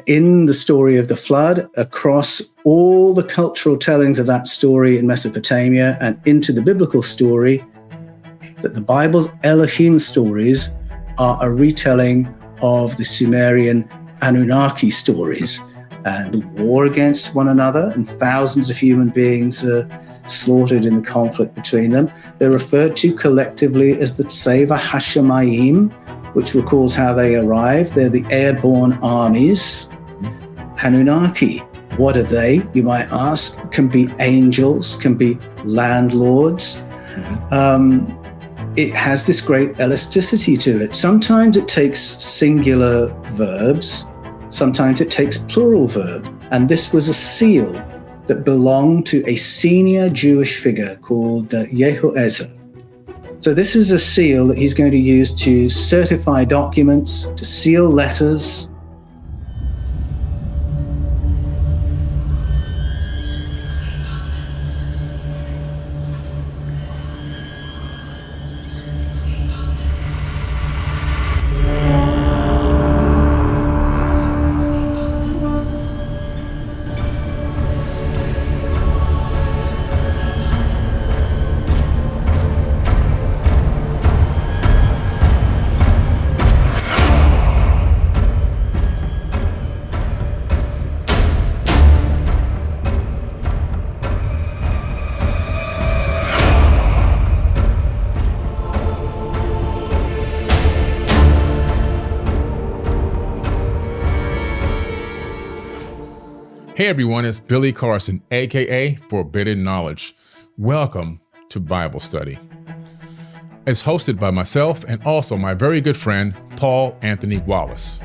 in the story of the flood, across all the cultural tellings of that story in Mesopotamia and into the biblical story, that the Bible's Elohim stories are a retelling of the Sumerian Anunnaki stories, and the war against one another, and thousands of human beings slaughtered in the conflict between them. They're referred to collectively as the Tseva Hashemayim, which recalls how they arrived. They're the airborne armies. Anunnaki, what are they, you might ask? Can be angels, can be landlords. It has this great elasticity to it. Sometimes it takes singular verbs, sometimes it takes plural verbs. And this was a seal that belonged to a senior Jewish figure called Yehoezer. So this is a seal that he's going to use to certify documents, to seal letters. Hey everyone, it's Billy Carson, aka Forbidden Knowledge. Welcome to Bible Study. It's hosted by myself and also my very good friend, Paul Anthony Wallace.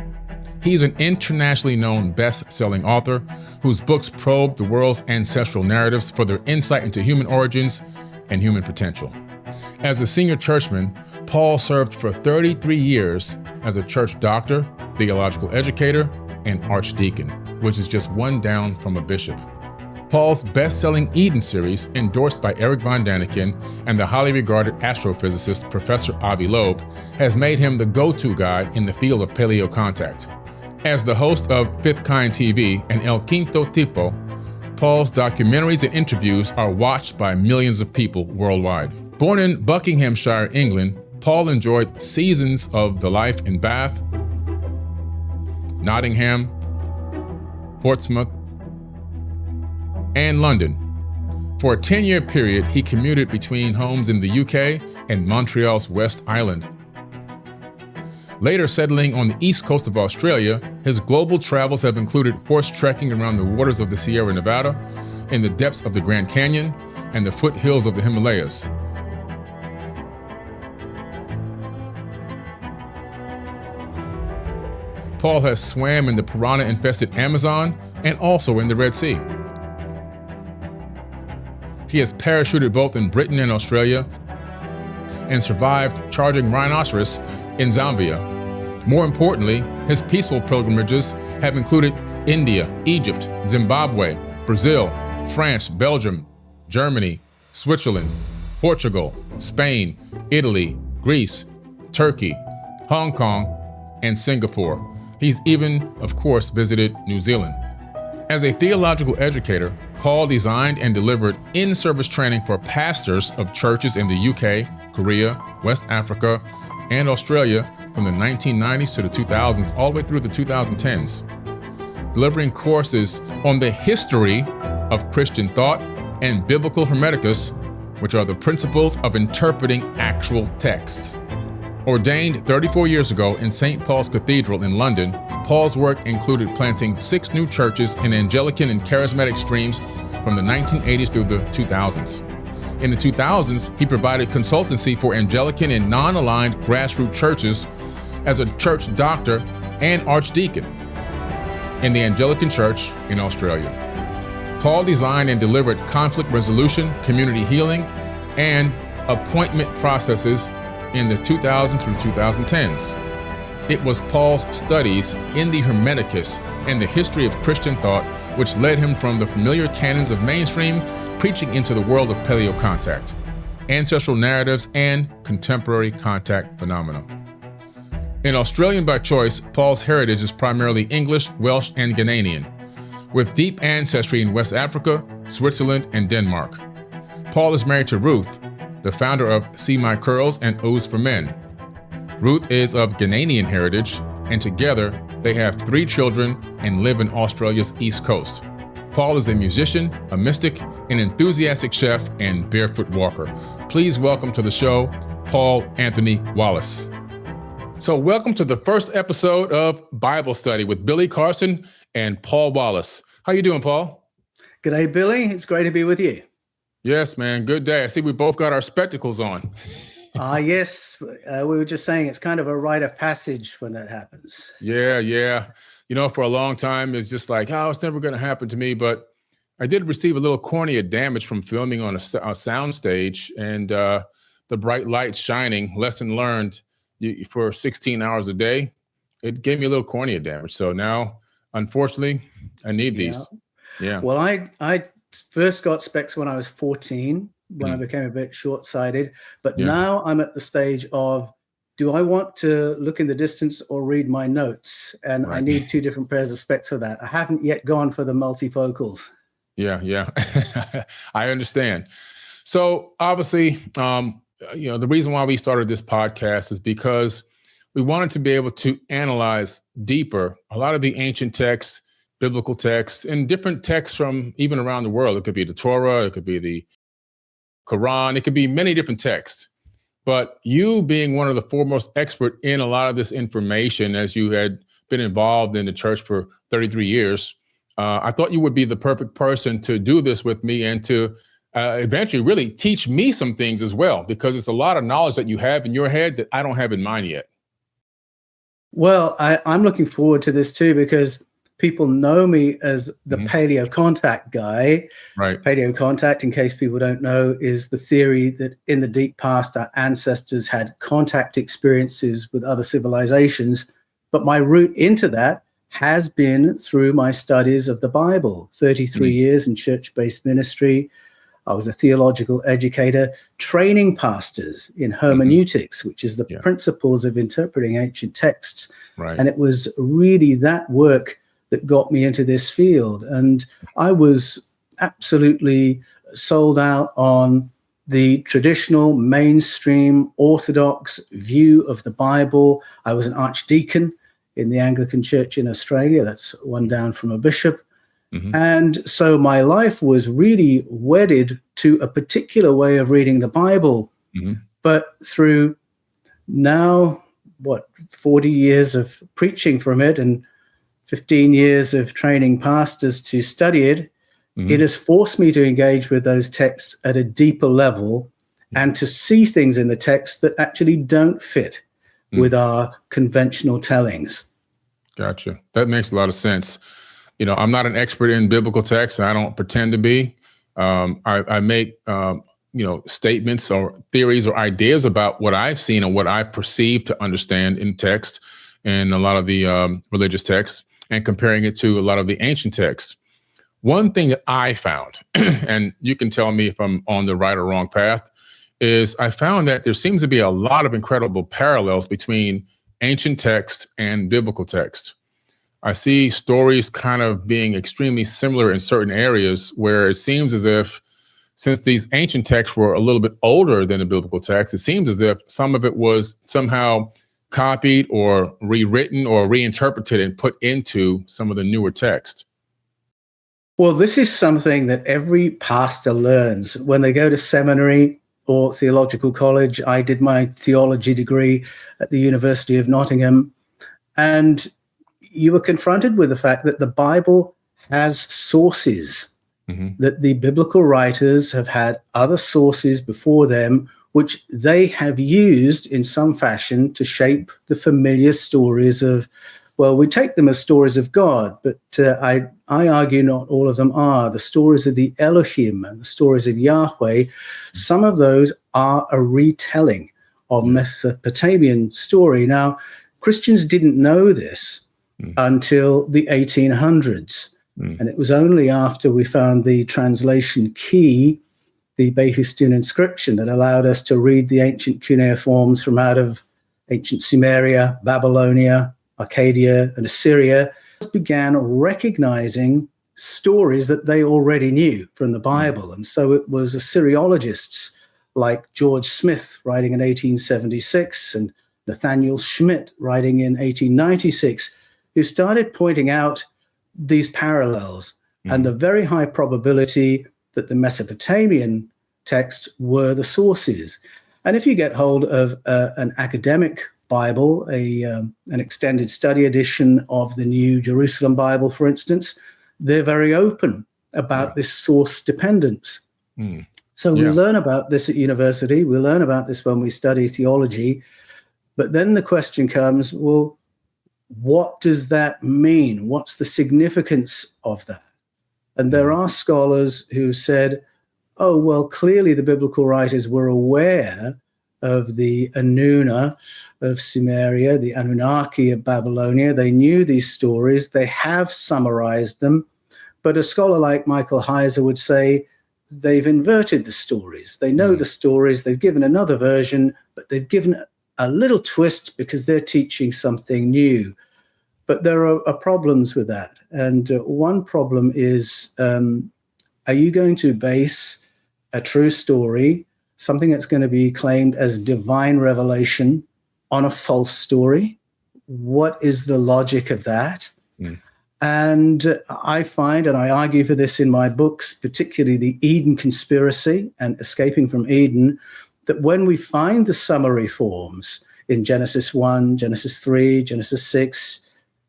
He's an internationally known best-selling author whose books probe the world's ancestral narratives for their insight into human origins and human potential. As a senior churchman, Paul served for 33 years as a church doctor, theological educator, and archdeacon, which is just one down from a bishop. Paul's best-selling Eden series, endorsed by Eric von Daniken and the highly regarded astrophysicist Professor Avi Loeb, has made him the go-to guy in the field of paleocontact. As the host of Fifth Kind TV and El Quinto Tipo, Paul's documentaries and interviews are watched by millions of people worldwide. Born in Buckinghamshire, England, Paul enjoyed seasons of the life in Bath, Nottingham, Portsmouth, and London. For a 10-year period, he commuted between homes in the UK and Montreal's West Island. Later settling on the east coast of Australia, his global travels have included horse trekking around the waters of the Sierra Nevada, in the depths of the Grand Canyon, and the foothills of the Himalayas. Paul has swam in the piranha-infested Amazon and also in the Red Sea. He has parachuted both in Britain and Australia and survived charging rhinoceros in Zambia. More importantly, his peaceful pilgrimages have included India, Egypt, Zimbabwe, Brazil, France, Belgium, Germany, Switzerland, Portugal, Spain, Italy, Greece, Turkey, Hong Kong, and Singapore. He's even, of course, visited New Zealand. As a theological educator, Paul designed and delivered in-service training for pastors of churches in the UK, Korea, West Africa, and Australia from the 1990s to the 2000s, all the way through the 2010s, delivering courses on the history of Christian thought and biblical hermeticus, which are the principles of interpreting actual texts. Ordained 34 years ago in St. Paul's Cathedral in London, Paul's work included planting 6 new churches in Anglican and charismatic streams from the 1980s through the 2000s. In the 2000s, he provided consultancy for Anglican and non-aligned grassroots churches as a church doctor and archdeacon in the Anglican Church in Australia. Paul designed and delivered conflict resolution, community healing, and appointment processes in the 2000s through 2010s. It was Paul's studies in the Hermeticus and the history of Christian thought which led him from the familiar canons of mainstream preaching into the world of paleocontact, ancestral narratives, and contemporary contact phenomena. An Australian by choice, Paul's heritage is primarily English, Welsh, and Ghanaian, with deep ancestry in West Africa, Switzerland, and Denmark. Paul is married to Ruth, the founder of See My Curls and O's for Men. Ruth is of Ghanaian heritage, and together they have 3 children and live in Australia's East Coast. Paul is a musician, a mystic, an enthusiastic chef, and barefoot walker. Please welcome to the show, Paul Anthony Wallace. So welcome to the first episode of Bible Study with Billy Carson and Paul Wallace. How you doing, Paul? G'day, Billy. It's great to be with you. Yes, man. Good day. I see we both got our spectacles on. Yes. We were just saying it's kind of a rite of passage when that happens. Yeah. You know, for a long time, it's just like, oh, it's never going to happen to me. But I did receive a little cornea damage from filming on a sound stage, and the bright lights shining, lesson learned, for 16 hours a day, it gave me a little cornea damage. So now, unfortunately, I need these. Yeah. Well, I first got specs when I was 14, when I became a bit short-sighted. But now I'm at the stage of, do I want to look in the distance or read my notes? And I need 2 different pairs of specs for that. I haven't yet gone for the multifocals. Yeah. I understand. So obviously, the reason why we started this podcast is because we wanted to be able to analyze deeper a lot of the ancient texts, biblical texts, and different texts from even around the world. It could be the Torah, it could be the Quran, it could be many different texts. But you being one of the foremost expert in a lot of this information, as you had been involved in the church for 33 years, I thought you would be the perfect person to do this with me and to eventually really teach me some things as well, because it's a lot of knowledge that you have in your head that I don't have in mine yet. Well, I'm looking forward to this too, because people know me as the paleo contact guy. Right. Paleo contact, in case people don't know, is the theory that in the deep past, our ancestors had contact experiences with other civilizations. But my route into that has been through my studies of the Bible, 33 years in church-based ministry. I was a theological educator, training pastors in hermeneutics, which is the principles of interpreting ancient texts. Right. And it was really that work that got me into this field. And I was absolutely sold out on the traditional, mainstream, orthodox view of the Bible. I was an archdeacon in the Anglican Church in Australia. That's one down from a bishop. And so my life was really wedded to a particular way of reading the Bible. But through now, 40 years of preaching from it and 15 years of training pastors to study it, it has forced me to engage with those texts at a deeper level and to see things in the text that actually don't fit with our conventional tellings. Gotcha. That makes a lot of sense. You know, I'm not an expert in biblical text, and I don't pretend to be. I make, statements or theories or ideas about what I've seen and what I perceive to understand in text and a lot of the religious texts, and comparing it to a lot of the ancient texts. One thing that I found, and you can tell me if I'm on the right or wrong path, is I found that there seems to be a lot of incredible parallels between ancient text and biblical text. I see stories kind of being extremely similar in certain areas where it seems as if, since these ancient texts were a little bit older than the biblical text, it seems as if some of it was somehow copied or rewritten or reinterpreted and put into some of the newer text. Well, this is something that every pastor learns when they go to seminary or theological college. I did my theology degree at the University of Nottingham, and you were confronted with the fact that the Bible has sources, that the biblical writers have had other sources before them, which they have used in some fashion to shape the familiar stories of, well, we take them as stories of God, but I argue not all of them are. The stories of the Elohim and the stories of Yahweh, some of those are a retelling of Mesopotamian story. Now, Christians didn't know this until the 1800s. And it was only after we found the translation key, the Behistun inscription, that allowed us to read the ancient cuneiforms from out of ancient Sumeria, Babylonia, Arcadia, and Assyria, began recognizing stories that they already knew from the Bible. And so it was Assyriologists like George Smith writing in 1876 and Nathaniel Schmidt writing in 1896 who started pointing out these parallels and the very high probability that the Mesopotamian texts were the sources. And if you get hold of an academic Bible, an extended study edition of the New Jerusalem Bible, for instance, they're very open about this source dependence. So we learn about this at university. We learn about this when we study theology. But then the question comes, well, what does that mean? What's the significance of that? And there are scholars who said, oh, well, clearly the biblical writers were aware of the Anuna of Sumeria, the Anunnaki of Babylonia. They knew these stories. They have summarized them. But a scholar like Michael Heiser would say they've inverted the stories. They know the stories. They've given another version, but they've given a little twist because they're teaching something new. But there are problems with that. And one problem is, are you going to base a true story, something that's going to be claimed as divine revelation, on a false story? What is the logic of that? And I find, and I argue for this in my books, particularly The Eden Conspiracy and Escaping from Eden, that when we find the summary forms in Genesis 1, Genesis 3, Genesis 6,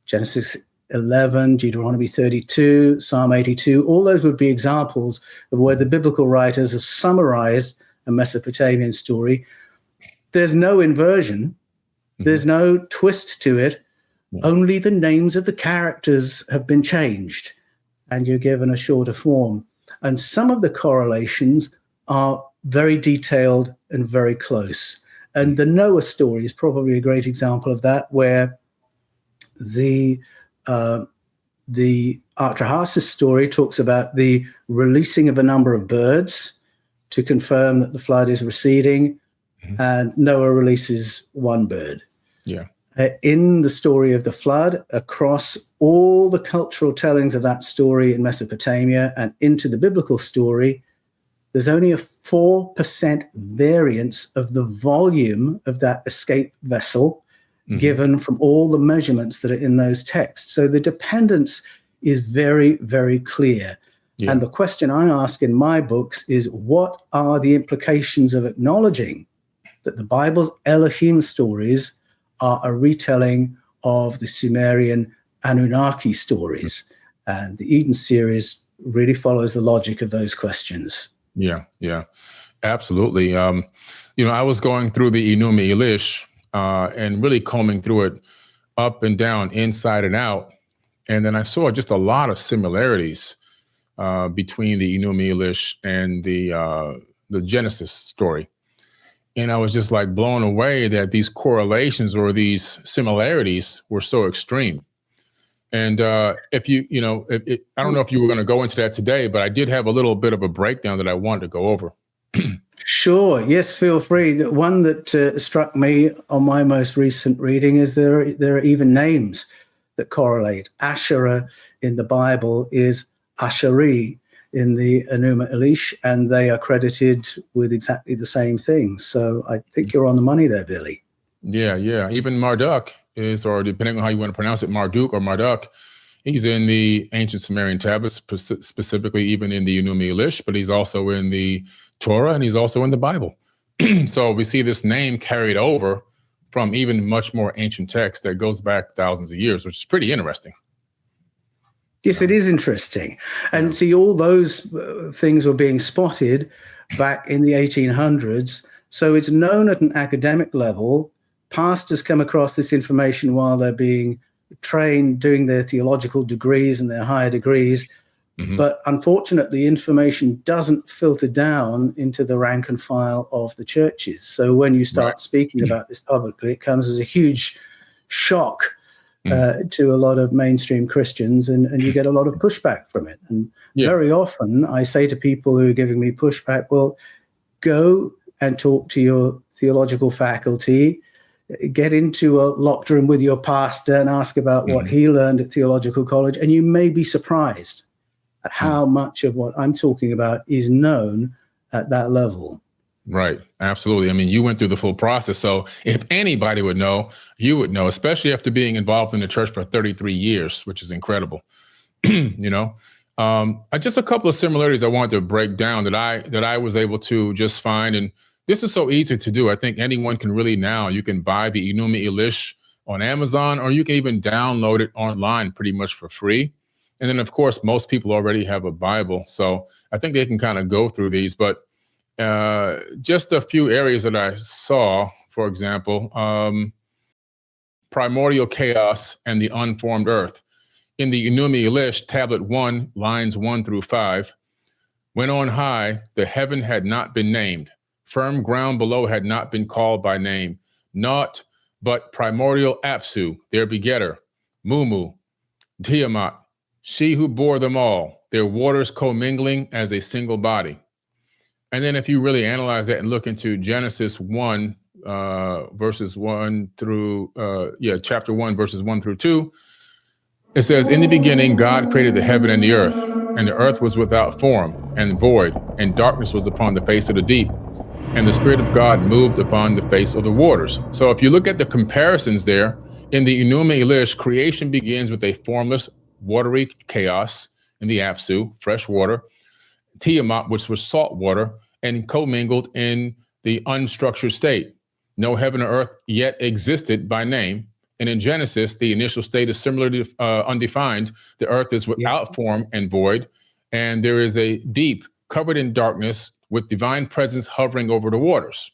Genesis 11, Deuteronomy 32, Psalm 82, all those would be examples of where the biblical writers have summarized a Mesopotamian story. There's no inversion. There's no twist to it. Only the names of the characters have been changed, and you're given a shorter form. And some of the correlations are very detailed and very close. And the Noah story is probably a great example of that, where the Artaxerxes story talks about the releasing of a number of birds to confirm that the flood is receding, and Noah releases one bird. In the story of the flood, across all the cultural tellings of that story in Mesopotamia and into the biblical story, there's only a 4% variance of the volume of that escape vessel given from all the measurements that are in those texts. So the dependence is very, very clear. And the question I ask in my books is, what are the implications of acknowledging that the Bible's Elohim stories are a retelling of the Sumerian Anunnaki stories? And the Eden series really follows the logic of those questions. Yeah, absolutely. I was going through the Enuma Elish and really combing through it up and down, inside and out. And then I saw just a lot of similarities between the Enuma Elish and the Genesis story. And I was just like blown away that these correlations or these similarities were so extreme. And if I don't know if you were going to go into that today, but I did have a little bit of a breakdown that I wanted to go over. Sure. Yes, feel free. The one that struck me on my most recent reading is there are even names that correlate. Asherah in the Bible is Asheri in the Enuma Elish, and they are credited with exactly the same things. So I think you're on the money there, Billy. Yeah. Even Marduk is, or depending on how you want to pronounce it, Marduk or Marduk, he's in the ancient Sumerian tablets, specifically even in the Enuma Elish, but he's also in the Torah and he's also in the Bible. So we see this name carried over from even much more ancient text that goes back thousands of years, which is pretty interesting. Yes, it is interesting. And see, all those things were being spotted back in the 1800s. So it's known at an academic level. Pastors come across this information while they're being trained, doing their theological degrees and their higher degrees. But unfortunately, information doesn't filter down into the rank and file of the churches. So when you start speaking about this publicly, it comes as a huge shock to a lot of mainstream Christians, and you get a lot of pushback from it. And very often I say to people who are giving me pushback, well, go and talk to your theological faculty, get into a locked room with your pastor and ask about what he learned at theological college, and you may be surprised at how much of what I'm talking about is known at that level. Right. Absolutely. I mean, you went through the full process. So if anybody would know, you would know, especially after being involved in the church for 33 years, which is incredible. Just a couple of similarities I wanted to break down that I was able to just find. And this is so easy to do. I think anyone can really now. You can buy the Enuma Elish on Amazon, or you can even download it online pretty much for free. And then, of course, most people already have a Bible. So I think they can kind of go through these. But just a few areas that I saw, for example, primordial chaos and the unformed earth. In the Enuma Elish, tablet 1, lines 1 through 5, when on high, the heaven had not been named. Firm ground below had not been called by name. Naught but primordial Apsu, their begetter, Mumu, Tiamat, she who bore them all, their waters commingling as a single body. And then if you really analyze that and look into Genesis 1, verses 1 through, chapter 1, verses 1 through 2, it says, in the beginning, God created the heaven and the earth was without form and void, and darkness was upon the face of the deep. And the Spirit of God moved upon the face of the waters. So if you look at the comparisons there, in the Enuma Elish, creation begins with a formless, watery chaos in the Apsu, fresh water, Tiamat, which was salt water, and commingled in the unstructured state. No heaven or earth yet existed by name. And in Genesis, the initial state is similarly undefined. The earth is without form and void, and there is a deep covered in darkness with divine presence hovering over the waters.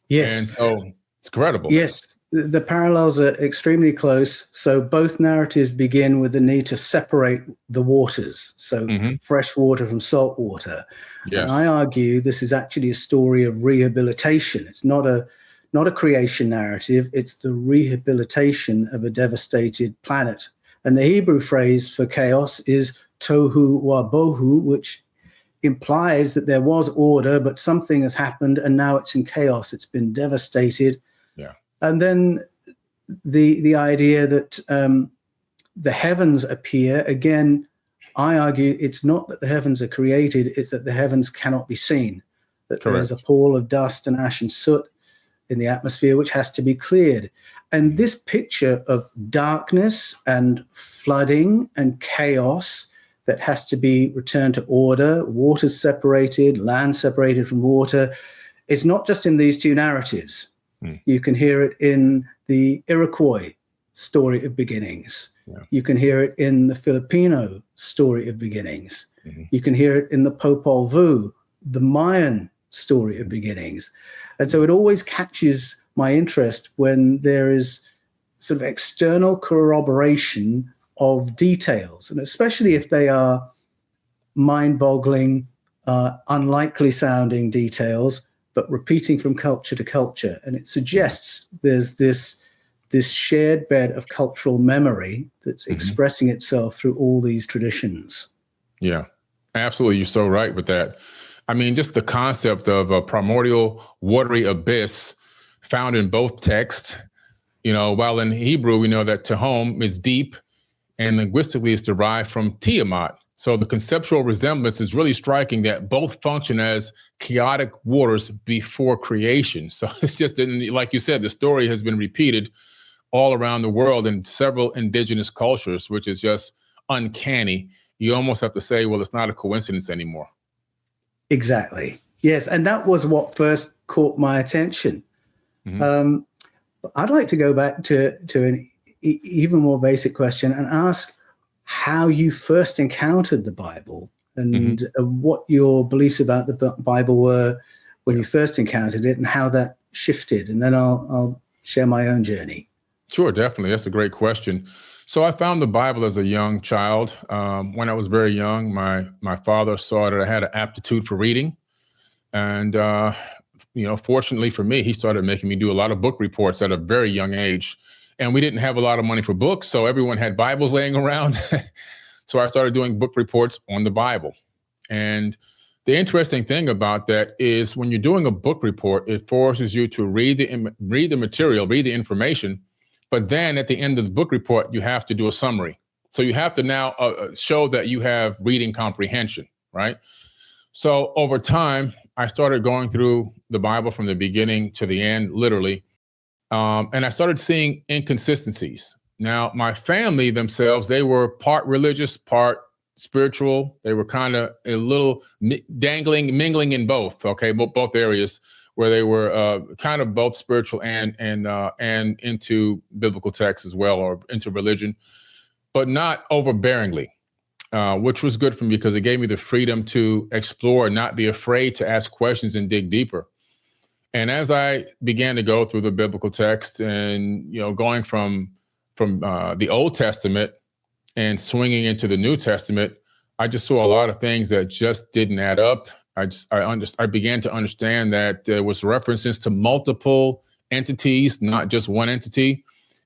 Yes. And so it's incredible. Yes. The parallels are extremely close. So both narratives begin with the need to separate the waters. So fresh water from salt water. Yes. And I argue this is actually a story of rehabilitation. It's not a creation narrative. It's the rehabilitation of a devastated planet. And the Hebrew phrase for chaos is tohu wa bohu, which implies that there was order, but something has happened and now it's in chaos. It's been devastated. Yeah. And then the idea that the heavens appear, again, I argue it's not that the heavens are created, it's that the heavens cannot be seen, that Correct. There's a pall of dust and ash and soot in the atmosphere which has to be cleared. And this picture of darkness and flooding and chaos that has to be returned to order, water separated, land separated from water, it's not just in these two narratives. You can hear it in the Iroquois story of beginnings. Yeah. You can hear it in the Filipino story of beginnings. You can hear it in the Popol Vuh, the Mayan story of beginnings. And so it always catches my interest when there is sort of external corroboration of details, and especially if they are mind-boggling, unlikely sounding details, but repeating from culture to culture. And it suggests there's this shared bed of cultural memory that's expressing itself through all these traditions. Yeah, absolutely. You're so right with that. I mean, just the concept of a primordial watery abyss found in both texts, while in Hebrew, we know that Tehom is deep and linguistically is derived from Tiamat. So the conceptual resemblance is really striking, that both function as chaotic waters before creation. So it's just, like you said, the story has been repeated all around the world in several indigenous cultures, which is just uncanny. You almost have to say, well, it's not a coincidence anymore. Exactly. Yes. And that was what first caught my attention. I'd like to go back to an even more basic question and ask how you first encountered the Bible and what your beliefs about the Bible were when you first encountered it and how that shifted. And then I'll share my own journey. Sure, definitely. That's a great question. So I found the Bible as a young child. When I was very young, my father saw that I had an aptitude for reading. And, fortunately for me, he started making me do a lot of book reports at a very young age. And we didn't have a lot of money for books, so everyone had Bibles laying around. So I started doing book reports on the Bible. And The interesting thing about that is when you're doing a book report, it forces you to read the material, read the information, but then at the end of the book report, you have to do a summary. So you have to now show that you have reading comprehension, right? So over time, I started going through the Bible from the beginning to the end, literally, and I started seeing inconsistencies. Now, my family themselves, they were part religious, part spiritual. They were kind of a little mingling in both, okay, both areas, where they were kind of both spiritual and into biblical texts as well, or into religion, but not overbearingly, which was good for me because it gave me the freedom to explore and not be afraid to ask questions and dig deeper. And as I began to go through the biblical text and, going from the Old Testament and swinging into the New Testament, I just saw a lot of things that just didn't add up. I began to understand that there was references to multiple entities, not just one entity,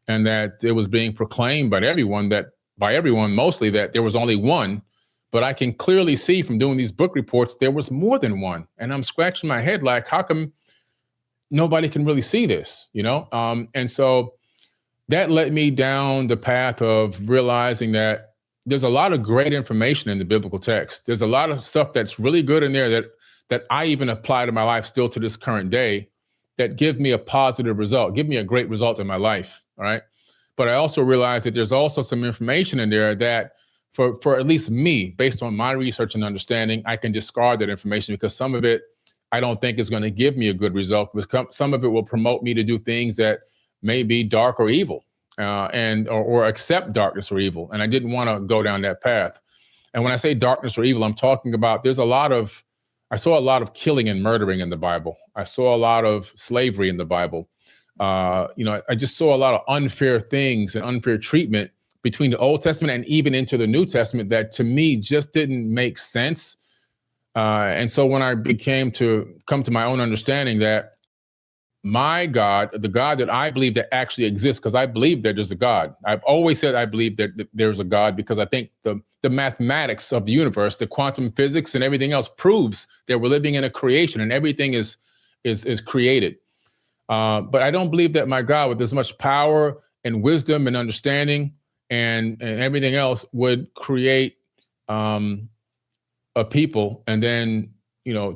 and that it was being proclaimed by everyone mostly that there was only one. But I can clearly see from doing these book reports, there was more than one. And I'm scratching my head like, how come nobody can really see this, And so that led me down the path of realizing that there's a lot of great information in the biblical text. There's a lot of stuff that's really good in there that I even apply to my life still to this current day that give me a positive result, give me a great result in my life, all right? But I also realized that there's also some information in there that for at least me, based on my research and understanding, I can discard that information because some of it I don't think is going to give me a good result. Some of it will promote me to do things that may be dark or evil, or accept darkness or evil. And I didn't want to go down that path. And when I say darkness or evil, I'm talking about I saw a lot of killing and murdering in the Bible. I saw a lot of slavery in the Bible. I just saw a lot of unfair things and unfair treatment between the Old Testament and even into the New Testament that to me just didn't make sense. And so when I became to come to my own understanding that my God, the God that I believe that actually exists, because I believe that there's a God. I've always said I believe that there's a God because I think the mathematics of the universe, the quantum physics and everything else proves that we're living in a creation and everything is created. But I don't believe that my God, with as much power and wisdom and understanding and everything else, would create a people and then,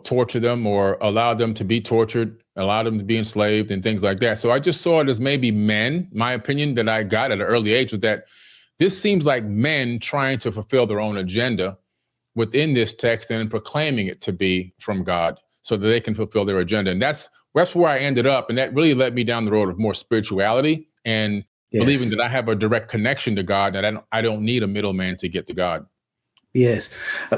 torture them or allow them to be tortured, allow them to be enslaved and things like that. So I just saw it as maybe men. My opinion that I got at an early age was that this seems like men trying to fulfill their own agenda within this text and proclaiming it to be from God so that they can fulfill their agenda. And that's where I ended up. And that really led me down the road of more spirituality and believing that I have a direct connection to God, that I don't need a middleman to get to God. Yes.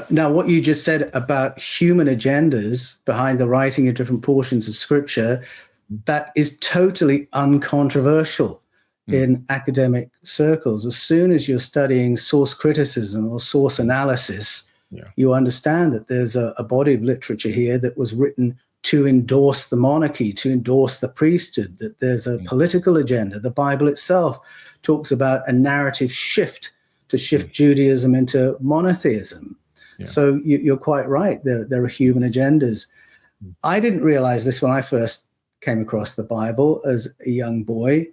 Now, what you just said about human agendas behind the writing of different portions of Scripture, that is totally uncontroversial in academic circles. As soon as you're studying source criticism or source analysis, you understand that there's a body of literature here that was written to endorse the monarchy, to endorse the priesthood, that there's a political agenda. The Bible itself talks about a narrative shift to shift Judaism into monotheism. So you're quite right. There are human agendas. I didn't realize this when I first came across the Bible as a young boy.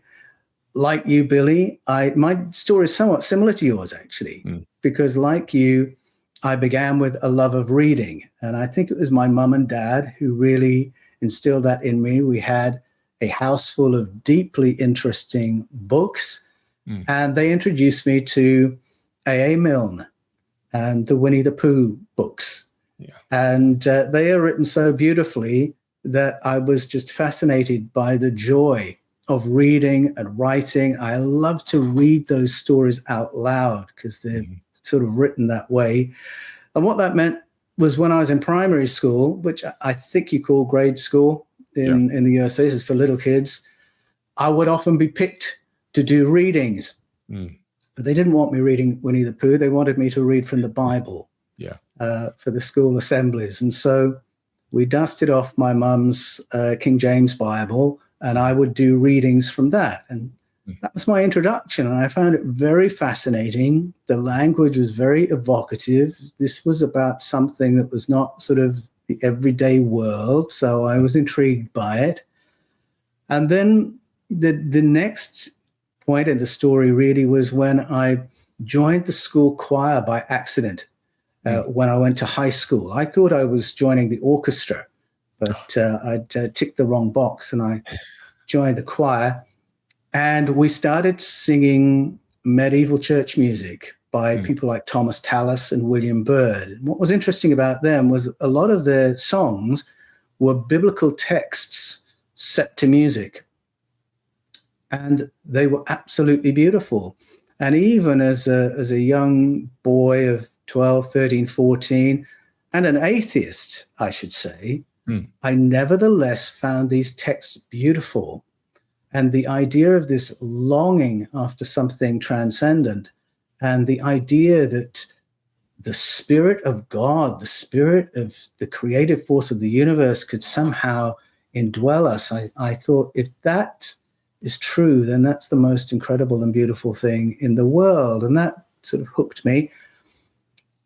Like you, Billy, my story is somewhat similar to yours, actually, because like you, I began with a love of reading. And I think it was my mum and dad who really instilled that in me. We had a house full of deeply interesting books, and they introduced me to A.A. Milne and the Winnie the Pooh books. And they are written so beautifully that I was just fascinated by the joy of reading and writing. I love to read those stories out loud because they're sort of written that way. And what that meant was when I was in primary school, which I think you call grade school in the USA, this is for little kids, I would often be picked to do readings. But they didn't want me reading Winnie the Pooh. They wanted me to read from the Bible for the school assemblies. And so we dusted off my mum's King James Bible, and I would do readings from that. And that was my introduction, and I found it very fascinating. The language was very evocative. This was about something that was not sort of the everyday world, so I was intrigued by it. And then the next point in the story really was when I joined the school choir by accident. When I went to high school, I thought I was joining the orchestra, but I'd ticked the wrong box, and I joined the choir. And we started singing medieval church music by people like Thomas Tallis and William Byrd. And what was interesting about them was a lot of their songs were biblical texts set to music. And they were absolutely beautiful. And even as a young boy of 12, 13, 14, and an atheist, I should say, I nevertheless found these texts beautiful. And the idea of this longing after something transcendent, and the idea that the Spirit of God, the Spirit of the creative force of the universe could somehow indwell us, I thought, if that is true, then that's the most incredible and beautiful thing in the world. And that sort of hooked me.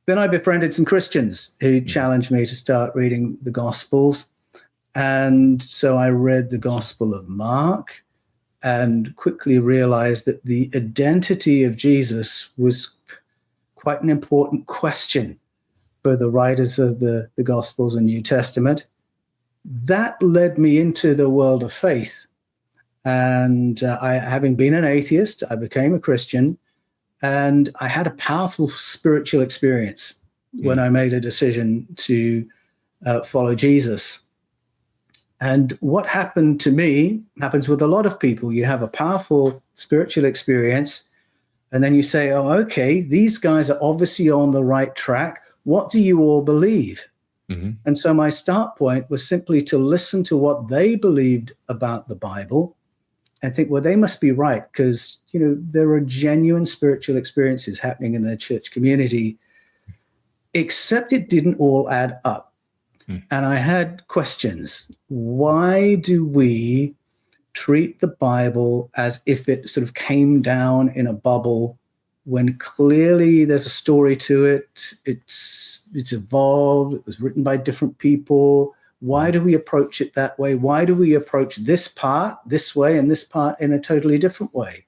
Then I befriended some Christians who challenged me to start reading the Gospels. And so I read the Gospel of Mark, and quickly realized that the identity of Jesus was quite an important question for the writers of the Gospels and New Testament. That led me into the world of faith. And having been an atheist, I became a Christian, and I had a powerful spiritual experience when I made a decision to follow Jesus. And what happened to me happens with a lot of people. You have a powerful spiritual experience, and then you say, oh, okay, these guys are obviously on the right track. What do you all believe? And so my start point was simply to listen to what they believed about the Bible and think, well, they must be right, because, you know, there are genuine spiritual experiences happening in the church community, except it didn't all add up. And I had questions. Why do we treat the Bible as if it sort of came down in a bubble when clearly there's a story to it? It's evolved. It was written by different people. Why do we approach it that way? Why do we approach this part this way and this part in a totally different way?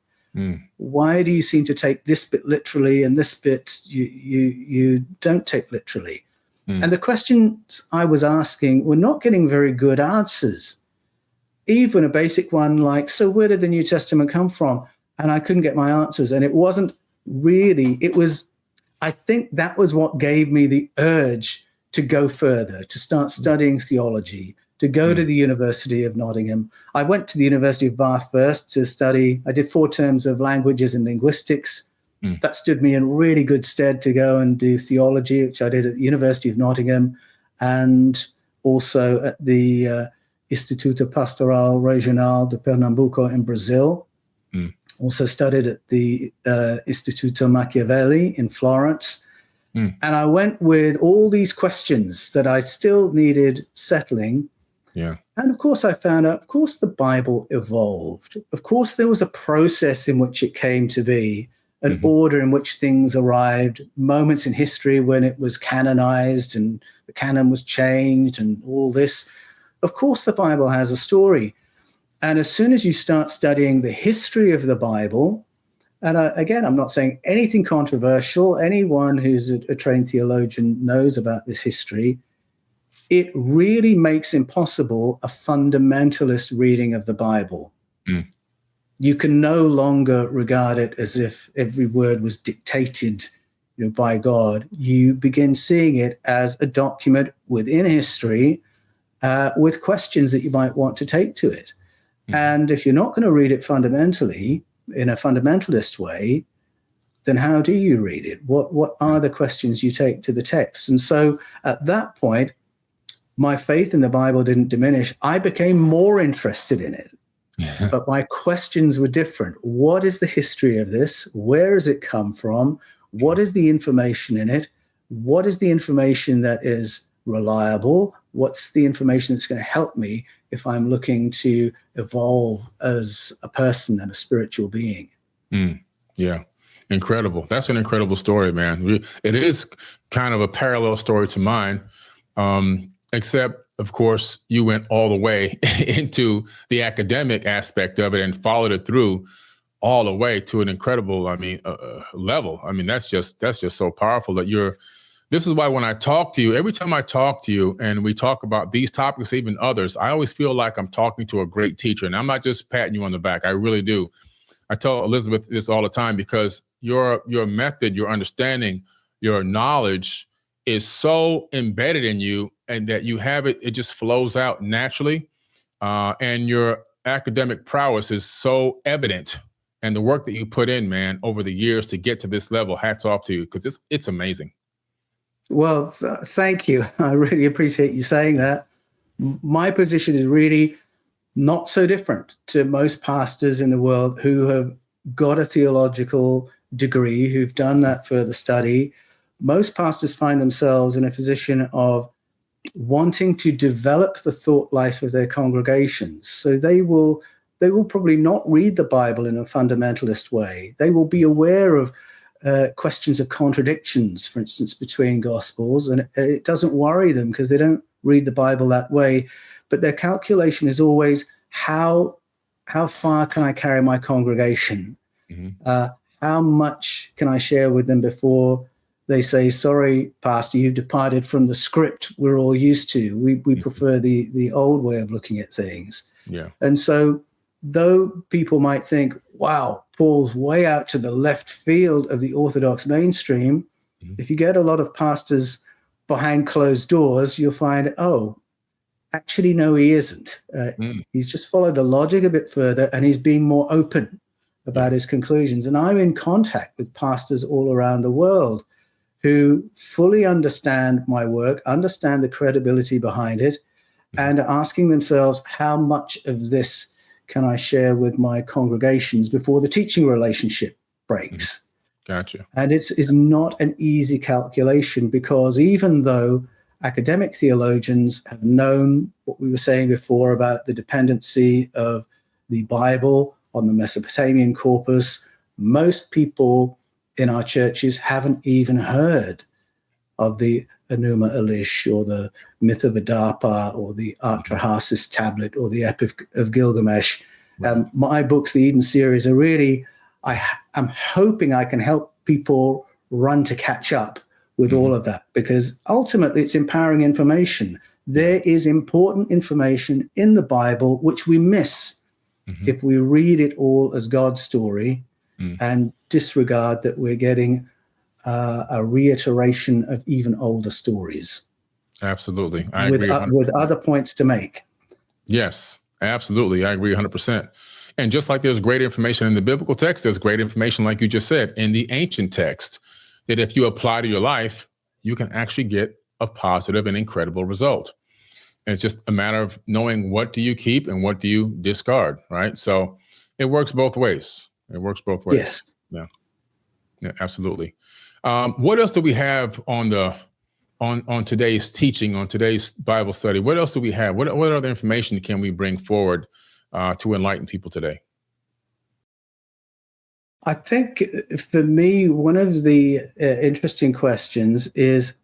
Why do you seem to take this bit literally and this bit you don't take literally? And the questions I was asking were not getting very good answers. Even a basic one like, so where did the New Testament come from? And I couldn't get my answers. And it wasn't really, I think that was what gave me the urge to go further, to start studying theology, to go to the University of Nottingham. I went to the University of Bath first to study. I did 4 terms of languages and linguistics. That stood me in really good stead to go and do theology, which I did at the University of Nottingham, and also at the Instituto Pastoral Regional de Pernambuco in Brazil. Also studied at the Instituto Machiavelli in Florence. And I went with all these questions that I still needed settling. And of course, I found out, of course, the Bible evolved. Of course, there was a process in which it came to be, an order in which things arrived, moments in history when it was canonized and the canon was changed and all this. Of course, the Bible has a story. And as soon as you start studying the history of the Bible, and again, I'm not saying anything controversial, anyone who's a trained theologian knows about this history, it really makes impossible a fundamentalist reading of the Bible. You can no longer regard it as if every word was dictated, by God. You begin seeing it as a document within history with questions that you might want to take to it. And if you're not going to read it fundamentally, in a fundamentalist way, then how do you read it? What are the questions you take to the text? And so at that point, my faith in the Bible didn't diminish. I became more interested in it. But my questions were different. What is the history of this? Where has it come from? What is the information in it? What is the information that is reliable? What's the information that's going to help me if I'm looking to evolve as a person and a spiritual being. Yeah. Incredible. That's an incredible story, man. It is kind of a parallel story to mine, except, of course, you went all the way into the academic aspect of it and followed it through all the way to an incredible, level. I mean, that's just so powerful that this is why when I talk to you, every time I talk to you and we talk about these topics, even others, I always feel like I'm talking to a great teacher. And I'm not just patting you on the back. I really do. I tell Elizabeth this all the time because your method, your understanding, your knowledge is so embedded in you, and that you have it just flows out naturally. And your academic prowess is so evident. And the work that you put in, man, over the years to get to this level, hats off to you, because it's amazing. Well, thank you. I really appreciate you saying that. My position is really not so different to most pastors in the world who have got a theological degree, who've done that further study. Most pastors find themselves in a position of wanting to develop the thought life of their congregations. So they will probably not read the Bible in a fundamentalist way. They will be aware of questions of contradictions, for instance, between gospels, and it doesn't worry them because they don't read the Bible that way. But their calculation is always how far can I carry my congregation? How much can I share with them before they say, sorry, Pastor, you've departed from the script we're all used to. We prefer the old way of looking at things. Yeah. And so though people might think, wow, Paul's way out to the left field of the Orthodox mainstream, if you get a lot of pastors behind closed doors, you'll find, oh, actually, no, he isn't. He's just followed the logic a bit further, and he's being more open about his conclusions. And I'm in contact with pastors all around the world who fully understand my work, understand the credibility behind it, and are asking themselves, how much of this can I share with my congregations before the teaching relationship breaks? Gotcha. And it's not an easy calculation, because even though academic theologians have known what we were saying before about the dependency of the Bible on the Mesopotamian corpus, most people in our churches haven't even heard of the Enuma Elish or the myth of Adapa or the Atrahasis tablet or the Epic of Gilgamesh. My books, the Eden series, are really, I'm hoping I can help people run to catch up with all of that, because ultimately it's empowering information. There is important information in the Bible which we miss if we read it all as God's story and disregard that we're getting a reiteration of even older stories. Absolutely. I agree. With other points to make. Yes, absolutely. I agree 100%. And just like there's great information in the biblical text, there's great information, like you just said, in the ancient text, that if you apply to your life, you can actually get a positive and incredible result. And it's just a matter of knowing what do you keep and what do you discard, right? So it works both ways. Yes. Yeah, absolutely. What else do we have on today's teaching, on today's Bible study? What else do we have? What other information can we bring forward to enlighten people today? I think for me, one of the interesting questions is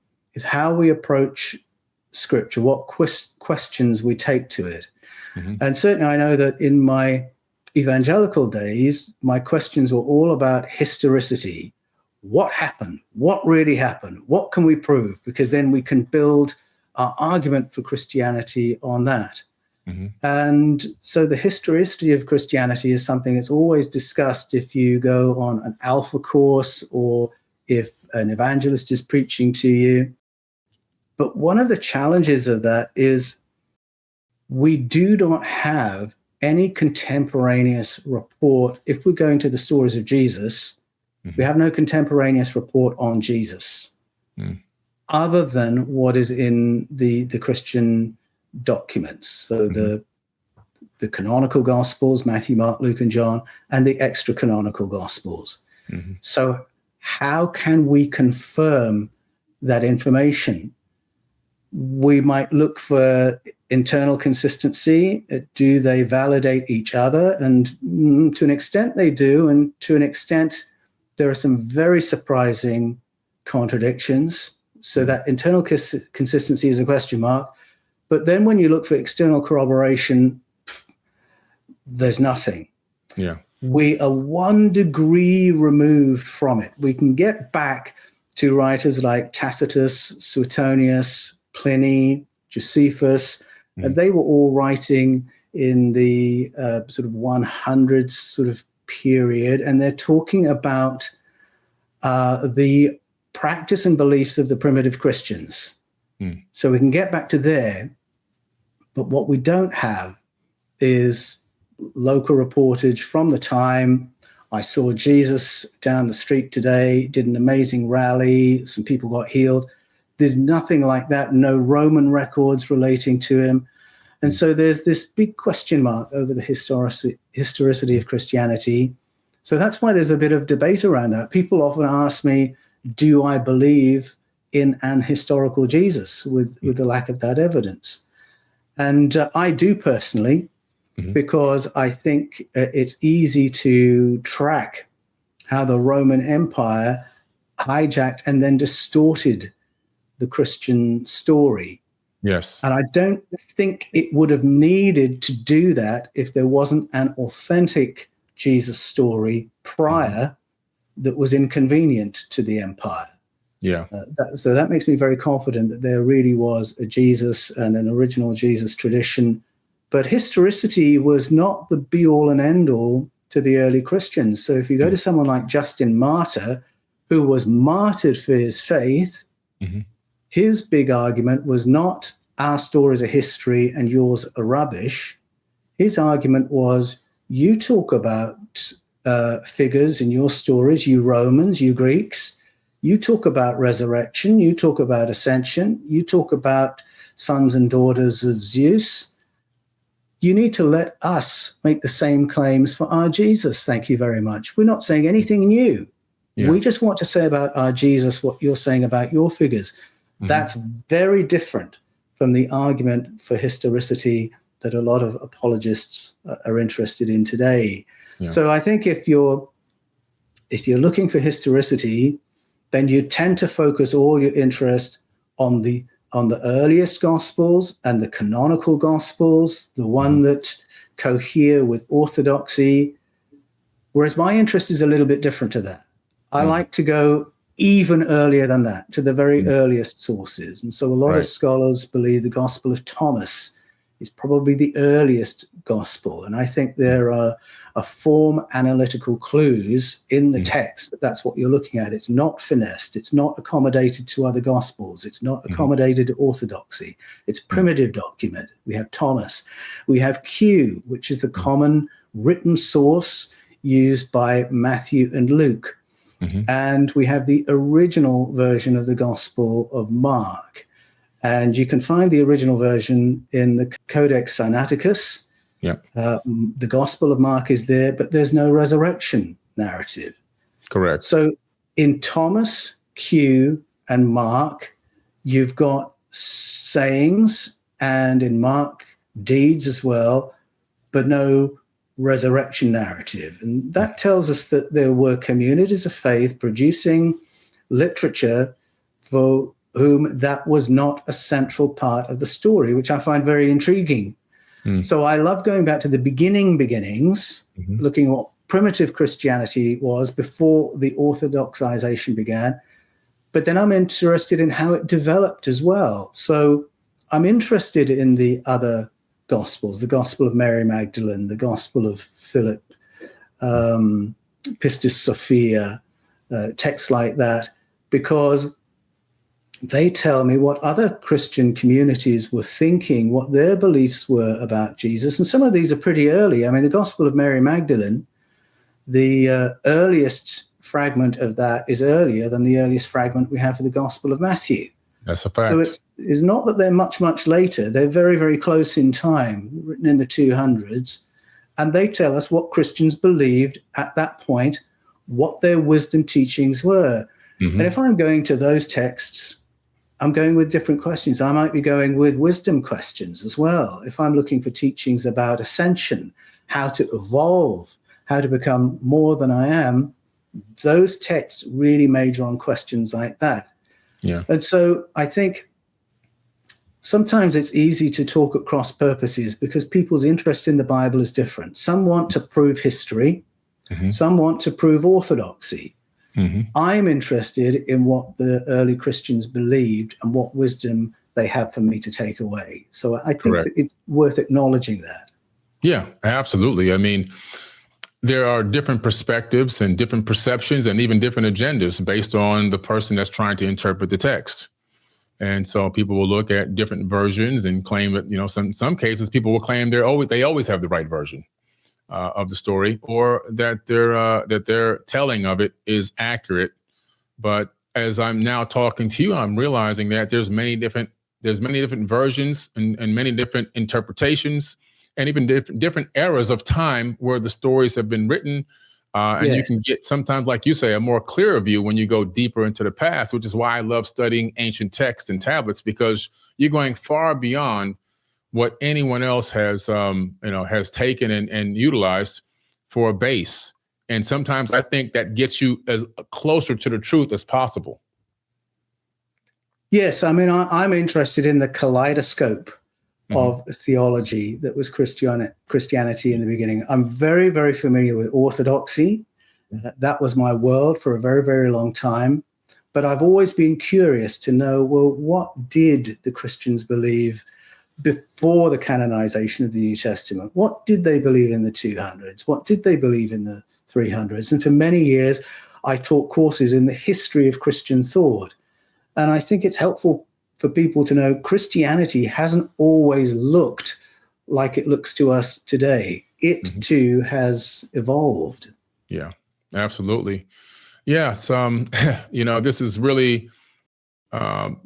how we approach Scripture, what questions we take to it. And certainly I know that in my evangelical days, my questions were all about historicity. What happened? What really happened? What can we prove? Because then we can build our argument for Christianity on that. And so the historicity of Christianity is something that's always discussed if you go on an alpha course or if an evangelist is preaching to you. But one of the challenges of that is we do not have any contemporaneous report. If we're going to the stories of Jesus, we have no contemporaneous report on Jesus other than what is in the Christian documents. So the canonical Gospels, Matthew, Mark, Luke, and John, and the extra canonical Gospels. So how can we confirm that information? We might look for internal consistency? Do they validate each other? And to an extent they do, and to an extent there are some very surprising contradictions. So that internal consistency is a question mark. But then when you look for external corroboration, there's nothing. Yeah. We are 1 degree removed from it. We can get back to writers like Tacitus, Suetonius, Pliny, Josephus, and they were all writing in the sort of 100s sort of period, and they're talking about the practice and beliefs of the primitive Christians. So we can get back to there, but what we don't have is local reportage from the time. I saw Jesus down the street today, did an amazing rally, some people got healed. There's nothing like that, no Roman records relating to him. And so there's this big question mark over the historicity of Christianity. So that's why there's a bit of debate around that. People often ask me, do I believe in an historical Jesus with the lack of that evidence? And I do personally, because I think it's easy to track how the Roman Empire hijacked and then distorted the Christian story. Yes. And I don't think it would have needed to do that if there wasn't an authentic Jesus story prior that was inconvenient to the empire. Yeah. So that makes me very confident that there really was a Jesus and an original Jesus tradition. But historicity was not the be-all and end-all to the early Christians. So if you go to someone like Justin Martyr, who was martyred for his faith, his big argument was not our stories are history and yours are rubbish. His argument was, you talk about figures in your stories, you Romans, you Greeks, you talk about resurrection, you talk about ascension, you talk about sons and daughters of Zeus. You need to let us make the same claims for our Jesus. Thank you very much. We're not saying anything new. Yeah. We just want to say about our Jesus what you're saying about your figures. That's very different from the argument for historicity that a lot of apologists are interested in today. Yeah. So I think if you're looking for historicity, then you tend to focus all your interest on the earliest Gospels and the canonical Gospels, the one that cohere with orthodoxy, whereas my interest is a little bit different to that. I like to go even earlier than that, to the very earliest sources. And so a lot of scholars believe the Gospel of Thomas is probably the earliest Gospel. And I think there are form analytical clues in the text that's what you're looking at. It's not finessed. It's not accommodated to other Gospels. It's not accommodated to orthodoxy. It's primitive document. We have Thomas. We have Q, which is the common written source used by Matthew and Luke. And we have the original version of the Gospel of Mark. And you can find the original version in the Codex Sinaiticus. Yeah. The Gospel of Mark is there, but there's no resurrection narrative. Correct. So in Thomas, Q, and Mark, you've got sayings, and in Mark, deeds as well, but no resurrection narrative. And that tells us that there were communities of faith producing literature for whom that was not a central part of the story, which I find very intriguing. So I love going back to the beginnings, looking at what primitive Christianity was before the orthodoxization began. But then I'm interested in how it developed as well. So I'm interested in the other Gospels, the Gospel of Mary Magdalene, the Gospel of Philip, Pistis Sophia, texts like that, because they tell me what other Christian communities were thinking, what their beliefs were about Jesus. And some of these are pretty early. I mean, the Gospel of Mary Magdalene, the earliest fragment of that is earlier than the earliest fragment we have for the Gospel of Matthew. That's a fact. So it's not that they're much, much later. They're very, very close in time, written in the 200s. And they tell us what Christians believed at that point, what their wisdom teachings were. And if I'm going to those texts, I'm going with different questions. I might be going with wisdom questions as well. If I'm looking for teachings about ascension, how to evolve, how to become more than I am, those texts really major on questions like that. Yeah. And so I think sometimes it's easy to talk at cross purposes because people's interest in the Bible is different. Some want to prove history. Mm-hmm. Some want to prove orthodoxy. Mm-hmm. I'm interested in what the early Christians believed and what wisdom they have for me to take away. So I think that it's worth acknowledging that. Yeah, absolutely. I mean, there are different perspectives and different perceptions and even different agendas based on the person that's trying to interpret the text. And so people will look at different versions and claim that, some cases people will claim they always have the right version of the story, or that their telling of it is accurate. But as I'm now talking to you, I'm realizing that there's many different versions and many different interpretations, and even different eras of time where the stories have been written. And Yes. You can get sometimes, like you say, a more clearer view when you go deeper into the past, which is why I love studying ancient texts and tablets, because you're going far beyond what anyone else has taken and utilized for a base. And sometimes I think that gets you as closer to the truth as possible. Yes, I mean, I'm interested in the kaleidoscope of theology that was Christianity in the beginning. I'm very, very familiar with orthodoxy. That was my world for a very, very long time. But I've always been curious to know, well, what did the Christians believe before the canonization of the New Testament? What did they believe in the 200s? What did they believe in the 300s? And for many years, I taught courses in the history of Christian thought. And I think it's helpful for people to know Christianity hasn't always looked like it looks to us today. It too has evolved. Yeah, absolutely. Yeah, this is really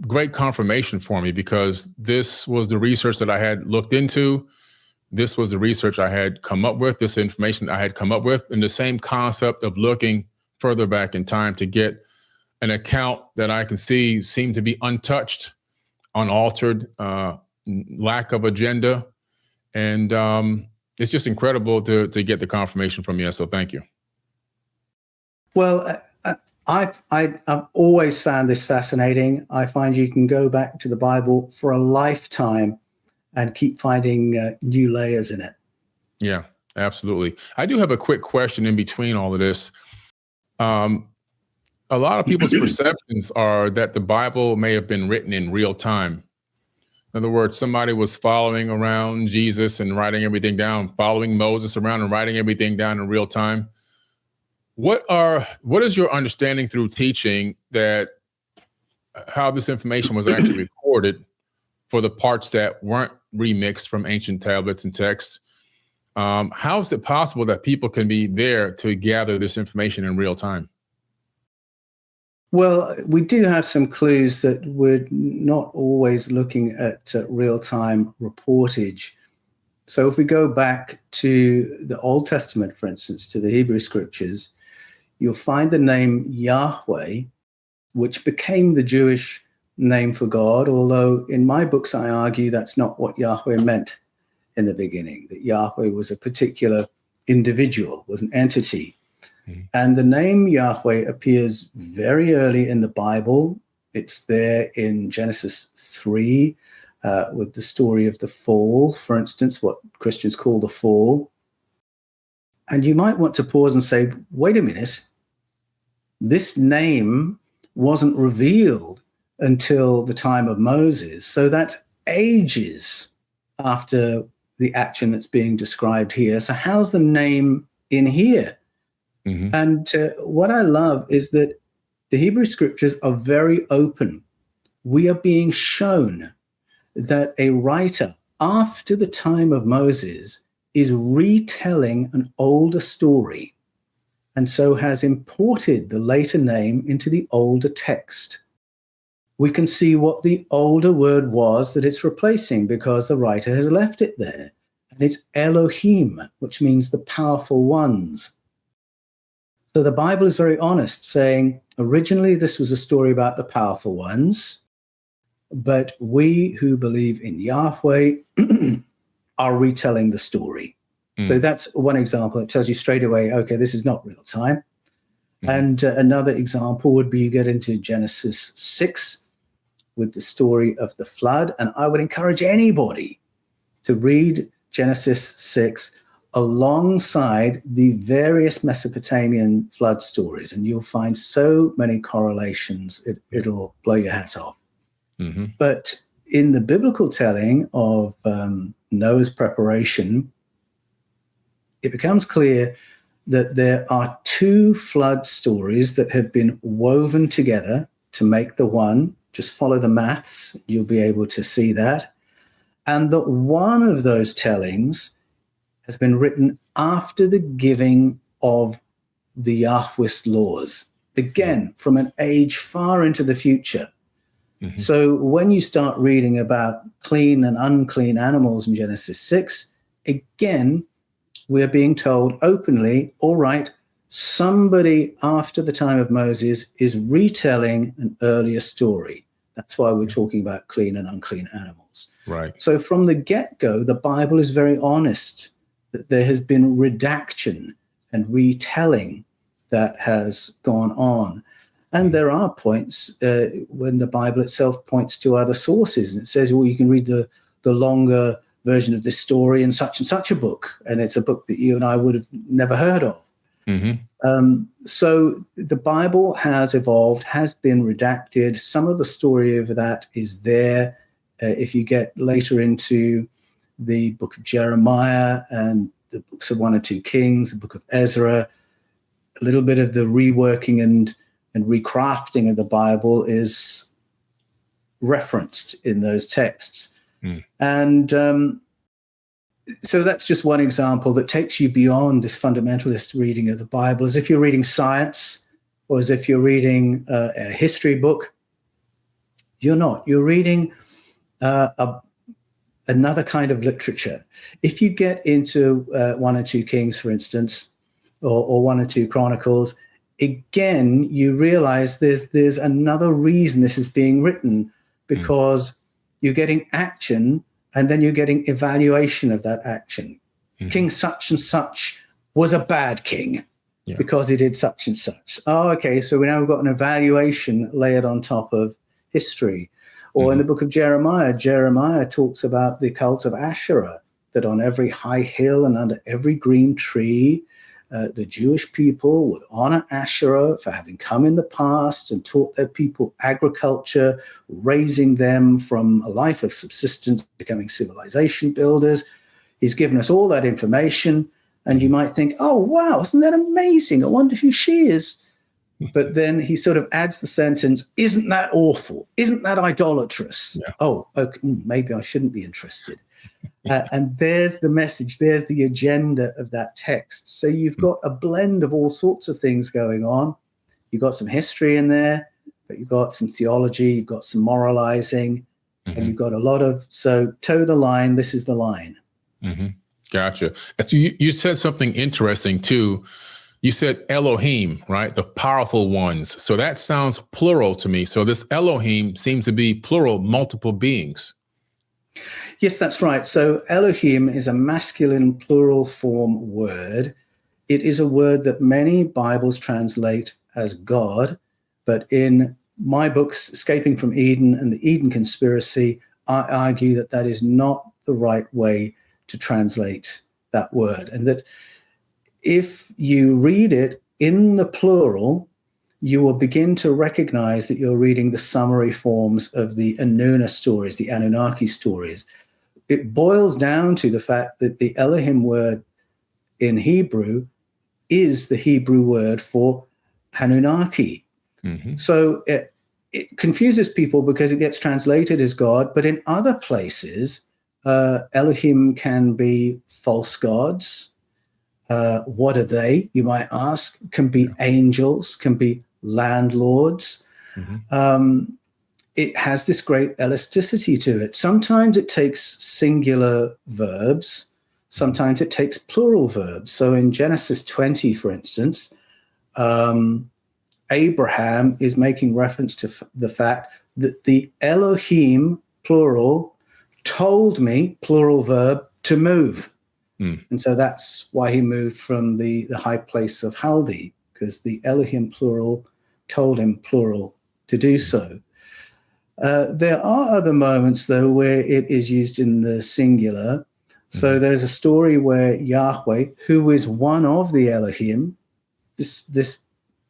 great confirmation for me, because this was the research that I had looked into. This was the research I had come up with, this information I had come up with, and the same concept of looking further back in time to get an account that I can see seemed to be untouched, unaltered, lack of agenda. And it's just incredible to get the confirmation from you. So thank you. Well, I've always found this fascinating. I find you can go back to the Bible for a lifetime and keep finding new layers in it. Yeah, absolutely. I do have a quick question in between all of this. A lot of people's perceptions are that the Bible may have been written in real time. In other words, somebody was following around Jesus and writing everything down, following Moses around and writing everything down in real time. What is your understanding through teaching that how this information was actually recorded for the parts that weren't remixed from ancient tablets and texts? How is it possible that people can be there to gather this information in real time? Well, we do have some clues that we're not always looking at real-time reportage. So if we go back to the Old Testament, for instance, to the Hebrew scriptures, you'll find the name Yahweh, which became the Jewish name for God, although in my books I argue that's not what Yahweh meant in the beginning, that Yahweh was a particular individual, was an entity. And the name Yahweh appears very early in the Bible. It's there in Genesis 3 with the story of the fall, for instance, what Christians call the fall. And you might want to pause and say, wait a minute, this name wasn't revealed until the time of Moses. So that's ages after the action that's being described here. So how's the name in here? And what I love is that the Hebrew scriptures are very open. We are being shown that a writer after the time of Moses is retelling an older story, and so has imported the later name into the older text. We can see what the older word was that it's replacing because the writer has left it there. And it's Elohim, which means the powerful ones. So the Bible is very honest, saying originally this was a story about the powerful ones. but we who believe in Yahweh are retelling the story. So that's one example. It tells you straight away, okay, this is not real time. And another example would be you get into Genesis 6 with the story of the flood. And I would encourage anybody to read Genesis 6 alongside the various Mesopotamian flood stories. And you'll find so many correlations, it'll blow your hat off. But in the biblical telling of Noah's preparation, it becomes clear that there are two flood stories that have been woven together to make the one. Just follow the maths, you'll be able to see that. And that one of those tellings has been written after the giving of the Yahwist laws, again, from an age far into the future. So when you start reading about clean and unclean animals in Genesis 6, again, we're being told openly, all right, somebody after the time of Moses is retelling an earlier story. That's why we're talking about clean and unclean animals. Right. So from the get-go, the Bible is very honest that there has been redaction and retelling that has gone on. And there are points when the Bible itself points to other sources. And it says, well, you can read the longer version of this story in such and such a book. And it's a book that you and I would have never heard of. So the Bible has evolved, has been redacted. Some of the story of that is there. If you get later into the book of Jeremiah and the books of 1 or 2 Kings, the book of Ezra, a little bit of the reworking and recrafting of the Bible is referenced in those texts. And so that's just one example that takes you beyond this fundamentalist reading of the Bible, as if you're reading science or as if you're reading a history book. You're not. You're reading another kind of literature. If you get into 1 or 2 Kings, for instance, or 1 or 2 Chronicles, again, you realize there's another reason this is being written, because you're getting action and then you're getting evaluation of that action. King such and such was a bad king because he did such and such. Oh, okay, so now we've got an evaluation layered on top of history. Or in the book of Jeremiah, Jeremiah talks about the cult of Asherah, that on every high hill and under every green tree, the Jewish people would honor Asherah for having come in the past and taught their people agriculture, raising them from a life of subsistence, becoming civilization builders. He's given us all that information. And you might think, oh, wow, isn't that amazing? I wonder who she is. But then he sort of adds the sentence, isn't that awful? Isn't that idolatrous? Oh, okay, maybe I shouldn't be interested. And there's the message, there's the agenda of that text. So you've got a blend of all sorts of things going on. You've got some history in there, but you've got some theology, you've got some moralizing, and you've got a lot of, so toe the line, this is the line. Gotcha. So you said something interesting too. You said Elohim, right? The powerful ones. So that sounds plural to me. So this Elohim seems to be plural, multiple beings. Yes, that's right. So Elohim is a masculine plural form word. It is a word that many Bibles translate as God, but in my books, Escaping from Eden and the Eden Conspiracy, I argue that that is not the right way to translate that word, and that if you read it in the plural, you will begin to recognize that you're reading the summary forms of the Anunna stories, the Anunnaki stories. It boils down to the fact that the Elohim word in Hebrew is the Hebrew word for Anunnaki. So it confuses people because it gets translated as God, but in other places, Elohim can be false gods. What are they, you might ask? Can be angels, can be landlords. It has this great elasticity to it. Sometimes it takes singular verbs. Sometimes it takes plural verbs. So in Genesis 20, for instance, Abraham is making reference to the fact that the Elohim, plural, told me, plural verb, to move. And so that's why he moved from the high place of Haldi, because the Elohim, plural, told him, plural, to do so. There are other moments, though, where it is used in the singular. So there's a story where Yahweh, who is one of the Elohim, this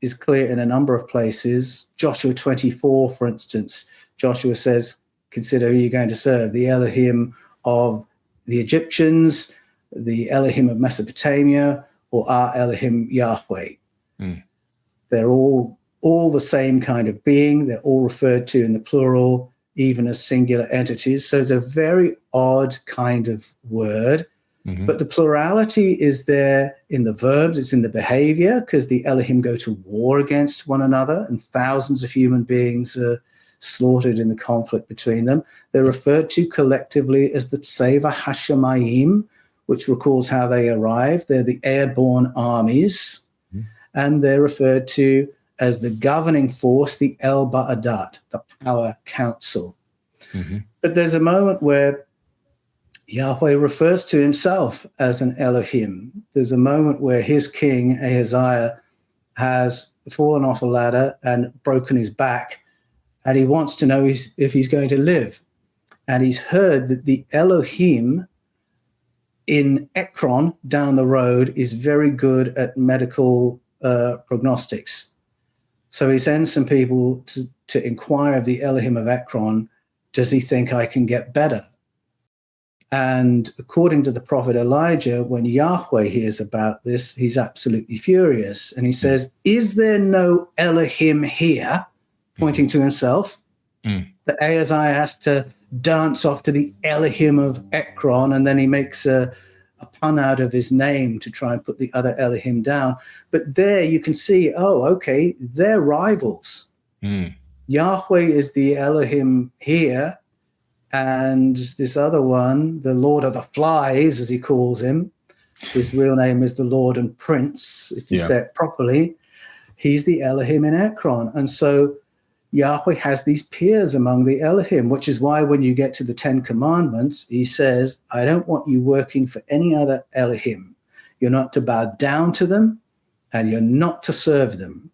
is clear in a number of places. Joshua 24, for instance, Joshua says, consider who you're going to serve, the Elohim of the Egyptians, the Elohim of Mesopotamia, or our Elohim Yahweh. They're all the same kind of being. They're all referred to in the plural, even as singular entities. So it's a very odd kind of word. But the plurality is there in the verbs, it's in the behavior, because the Elohim go to war against one another, and thousands of human beings are slaughtered in the conflict between them. They're referred to collectively as the Tseva Hashemayim, which recalls how they arrived. They're the airborne armies, and they're referred to as the governing force, the El Ba'adat, the power council. But there's a moment where Yahweh refers to himself as an Elohim. There's a moment where his king, Ahaziah, has fallen off a ladder and broken his back, and he wants to know if he's going to live. And he's heard that the Elohim in Ekron down the road is very good at medical prognostics. So he sends some people to inquire of the Elohim of Ekron, does he think I can get better? And according to the prophet Elijah, when Yahweh hears about this, he's absolutely furious. And he says, is there no Elohim here? Pointing to himself. That Ahaziah has to dance off to the Elohim of Ekron, and then he makes a pun out of his name to try and put the other Elohim down. But there you can see, okay, they're rivals. Yahweh is the Elohim here, and this other one, the Lord of the Flies, as he calls him, his real name is the Lord and Prince, if you say it properly, he's the Elohim in Ekron. And so Yahweh has these peers among the Elohim, which is why when you get to the Ten Commandments, he says, I don't want you working for any other Elohim. You're not to bow down to them, and you're not to serve them.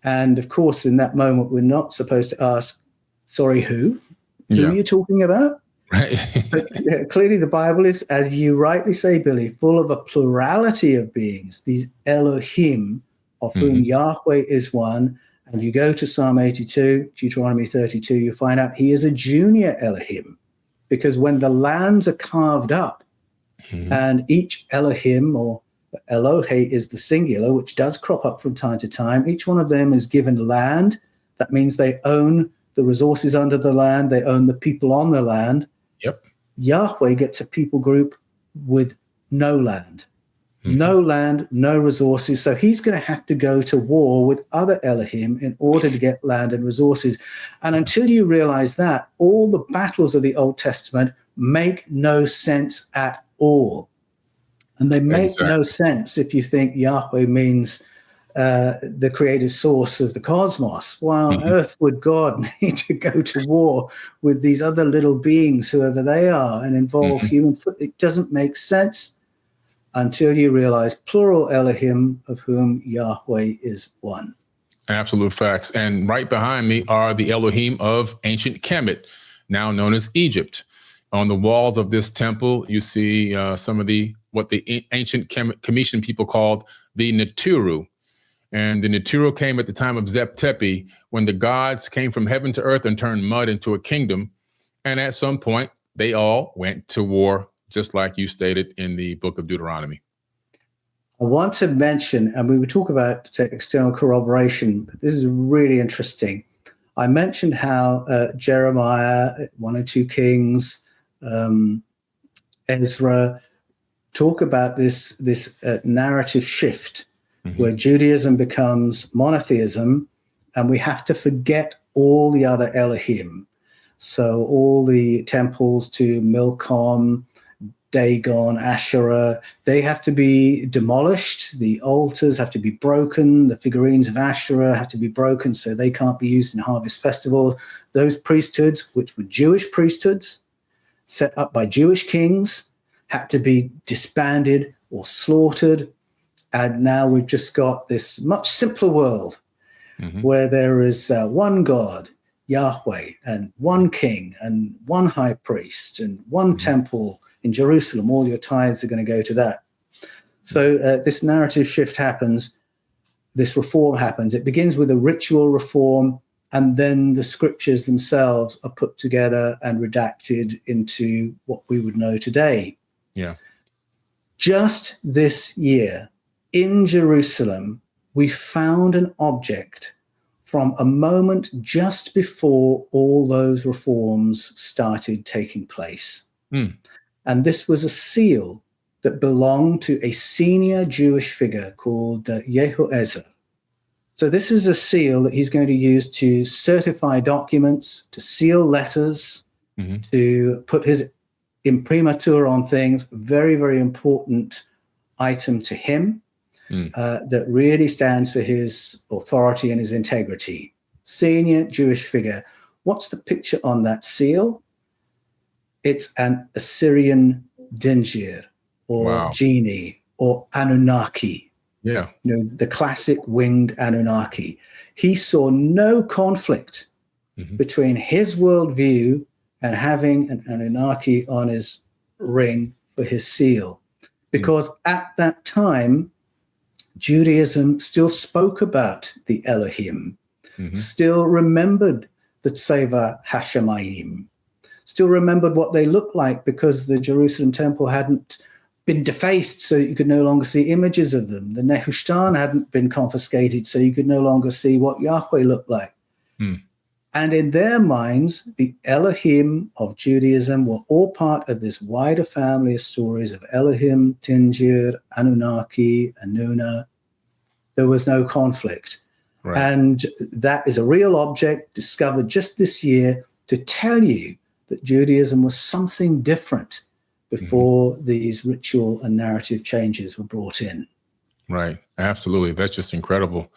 And of course, in that moment, we're not supposed to ask, sorry, who? Who are you talking about? Right. But clearly the Bible is, as you rightly say, Billy, full of a plurality of beings, these Elohim, of whom Yahweh is one. And you go to Psalm 82, Deuteronomy 32, you find out he is a junior Elohim, because when the lands are carved up and each Elohim, or Elohe is the singular, which does crop up from time to time, each one of them is given land. That means they own the resources under the land, they own the people on the land. Yahweh gets a people group with no land. No land, no resources. So he's going to have to go to war with other Elohim in order to get land and resources. And until you realize that, all the battles of the Old Testament make no sense at all. And they make no sense if you think Yahweh means the creative source of the cosmos. Why on earth would God need to go to war with these other little beings, whoever they are, and involve human? It doesn't make sense until you realize plural Elohim, of whom Yahweh is one. Absolute facts. And right behind me are the Elohim of ancient Kemet, now known as Egypt. On the walls of this temple, you see some of what the ancient Commission people called the Naturu. And the Naturu came at the time of Zep Tepi, when the gods came from heaven to earth and turned mud into a kingdom. And at some point, they all went to war, just like you stated in the book of Deuteronomy. I want to mention, and we would talk about external corroboration, but this is really interesting. I mentioned how Jeremiah, 1 and 2 Kings, Ezra talk about this narrative shift where Judaism becomes monotheism, and we have to forget all the other Elohim. So all the temples to Milcom, Dagon, Asherah, they have to be demolished. The altars have to be broken. The figurines of Asherah have to be broken so they can't be used in harvest festivals. Those priesthoods, which were Jewish priesthoods set up by Jewish kings, had to be disbanded or slaughtered. And now we've just got this much simpler world where there is one God, Yahweh, and one king and one high priest and one temple in Jerusalem. All your tithes are going to go to that. So this narrative shift happens, this reform happens. It begins with a ritual reform, and then the scriptures themselves are put together and redacted into what we would know today. Yeah. Just this year in Jerusalem, we found an object from a moment just before all those reforms started taking place. And this was a seal that belonged to a senior Jewish figure called Yehoezer. So this is a seal that he's going to use to certify documents, to seal letters, to put his imprimatur on things. Very, very important item to him that really stands for his authority and his integrity. Senior Jewish figure. What's the picture on that seal? It's an Assyrian Dingir or genie or Anunnaki. Yeah. You know, the classic winged Anunnaki. He saw no conflict between his worldview and having an Anunnaki on his ring for his seal. Because at that time, Judaism still spoke about the Elohim, still remembered the Tseva Hashemayim, still remembered what they looked like because the Jerusalem temple hadn't been defaced so you could no longer see images of them. The Nehushtan hadn't been confiscated so you could no longer see what Yahweh looked like. And in their minds, the Elohim of Judaism were all part of this wider family of stories of Elohim, Tingir, Anunnaki, Anuna. There was no conflict. Right. And that is a real object discovered just this year to tell you that Judaism was something different before these ritual and narrative changes were brought in. Right. Absolutely. That's just incredible.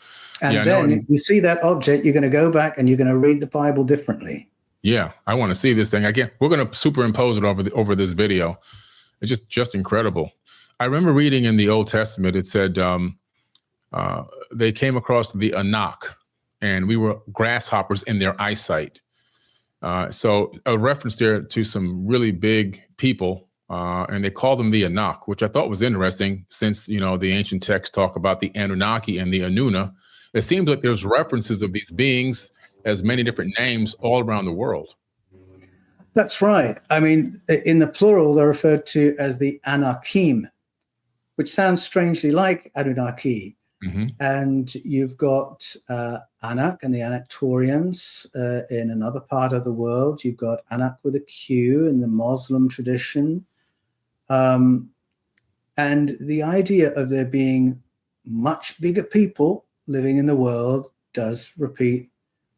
And then if you see that object, you're going to go back and you're going to read the Bible differently. Yeah, I want to see this thing. Again, we're going to superimpose it over this video. It's just incredible. I remember reading in the Old Testament, it said they came across the Anak, and we were grasshoppers in their eyesight. So a reference there to some really big people, and they call them the Anak, which I thought was interesting since, you know, the ancient texts talk about the Anunnaki and the Anuna. It seems like there's references of these beings as many different names all around the world. That's right. I mean, in the plural, they're referred to as the Anakim, which sounds strangely like Anunnaki. And you've got Anak and the Anactorians in another part of the world. You've got Anak with a Q in the Muslim tradition. And the idea of there being much bigger people living in the world does repeat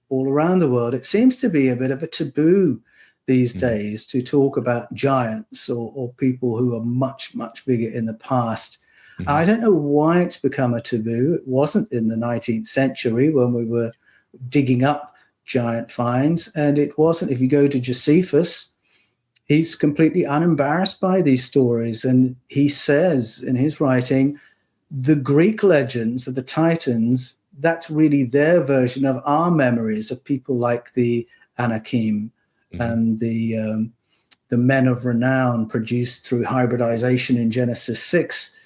all around the world. It seems to be a bit of a taboo these days to talk about giants or people who are much, much bigger in the past. I don't know why it's become a taboo. It wasn't in the 19th century when we were digging up giant finds. And it wasn't, if you go to Josephus, he's completely unembarrassed by these stories. And he says in his writing, the Greek legends of the Titans, that's really their version of our memories of people like the Anakim and the men of renown produced through hybridization in Genesis 6.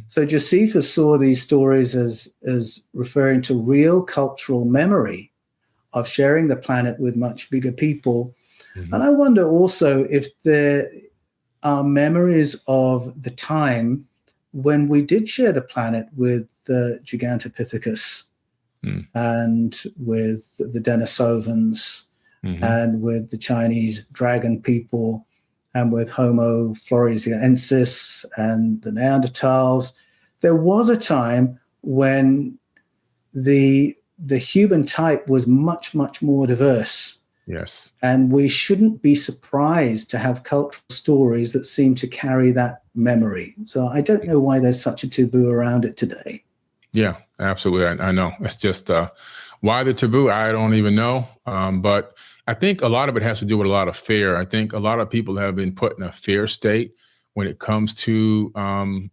So Josephus saw these stories as referring to real cultural memory of sharing the planet with much bigger people. And I wonder also if there are memories of the time when we did share the planet with the Gigantopithecus and with the Denisovans and with the Chinese dragon people and with Homo floresiensis and the Neanderthals. There was a time when the human type was much, much more diverse Yes. And we shouldn't be surprised to have cultural stories that seem to carry that memory. So I don't know why there's such a taboo around it today. Yeah, absolutely. I know. It's just why the taboo, I don't even know. But I think a lot of it has to do with a lot of fear. I think a lot of people have been put in a fear state when it comes to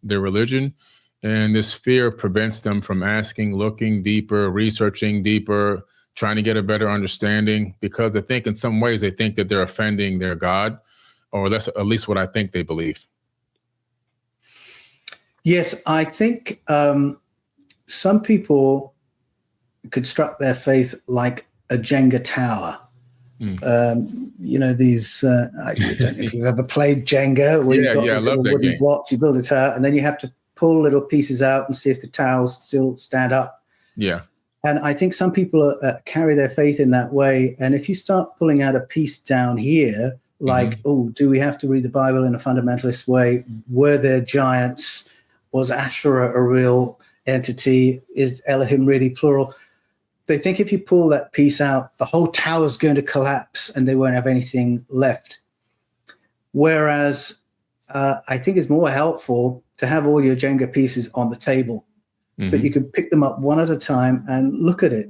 their religion. And this fear prevents them from asking, looking deeper, researching deeper, trying to get a better understanding, because I think in some ways they think that they're offending their God, or that's at least what I think they believe. Yes, I think some people construct their faith like a Jenga tower. These, I don't know if you've ever played Jenga, where you've got these little wooden blocks, you build a tower, and then you have to pull little pieces out and see if the towers still stand up. Yeah. And I think some people carry their faith in that way. And if you start pulling out a piece down here, like, do we have to read the Bible in a fundamentalist way? Were there giants? Was Asherah a real entity? Is Elohim really plural? They think if you pull that piece out, the whole tower's going to collapse and they won't have anything left. Whereas I think it's more helpful to have all your Jenga pieces on the table, so you can pick them up one at a time and look at it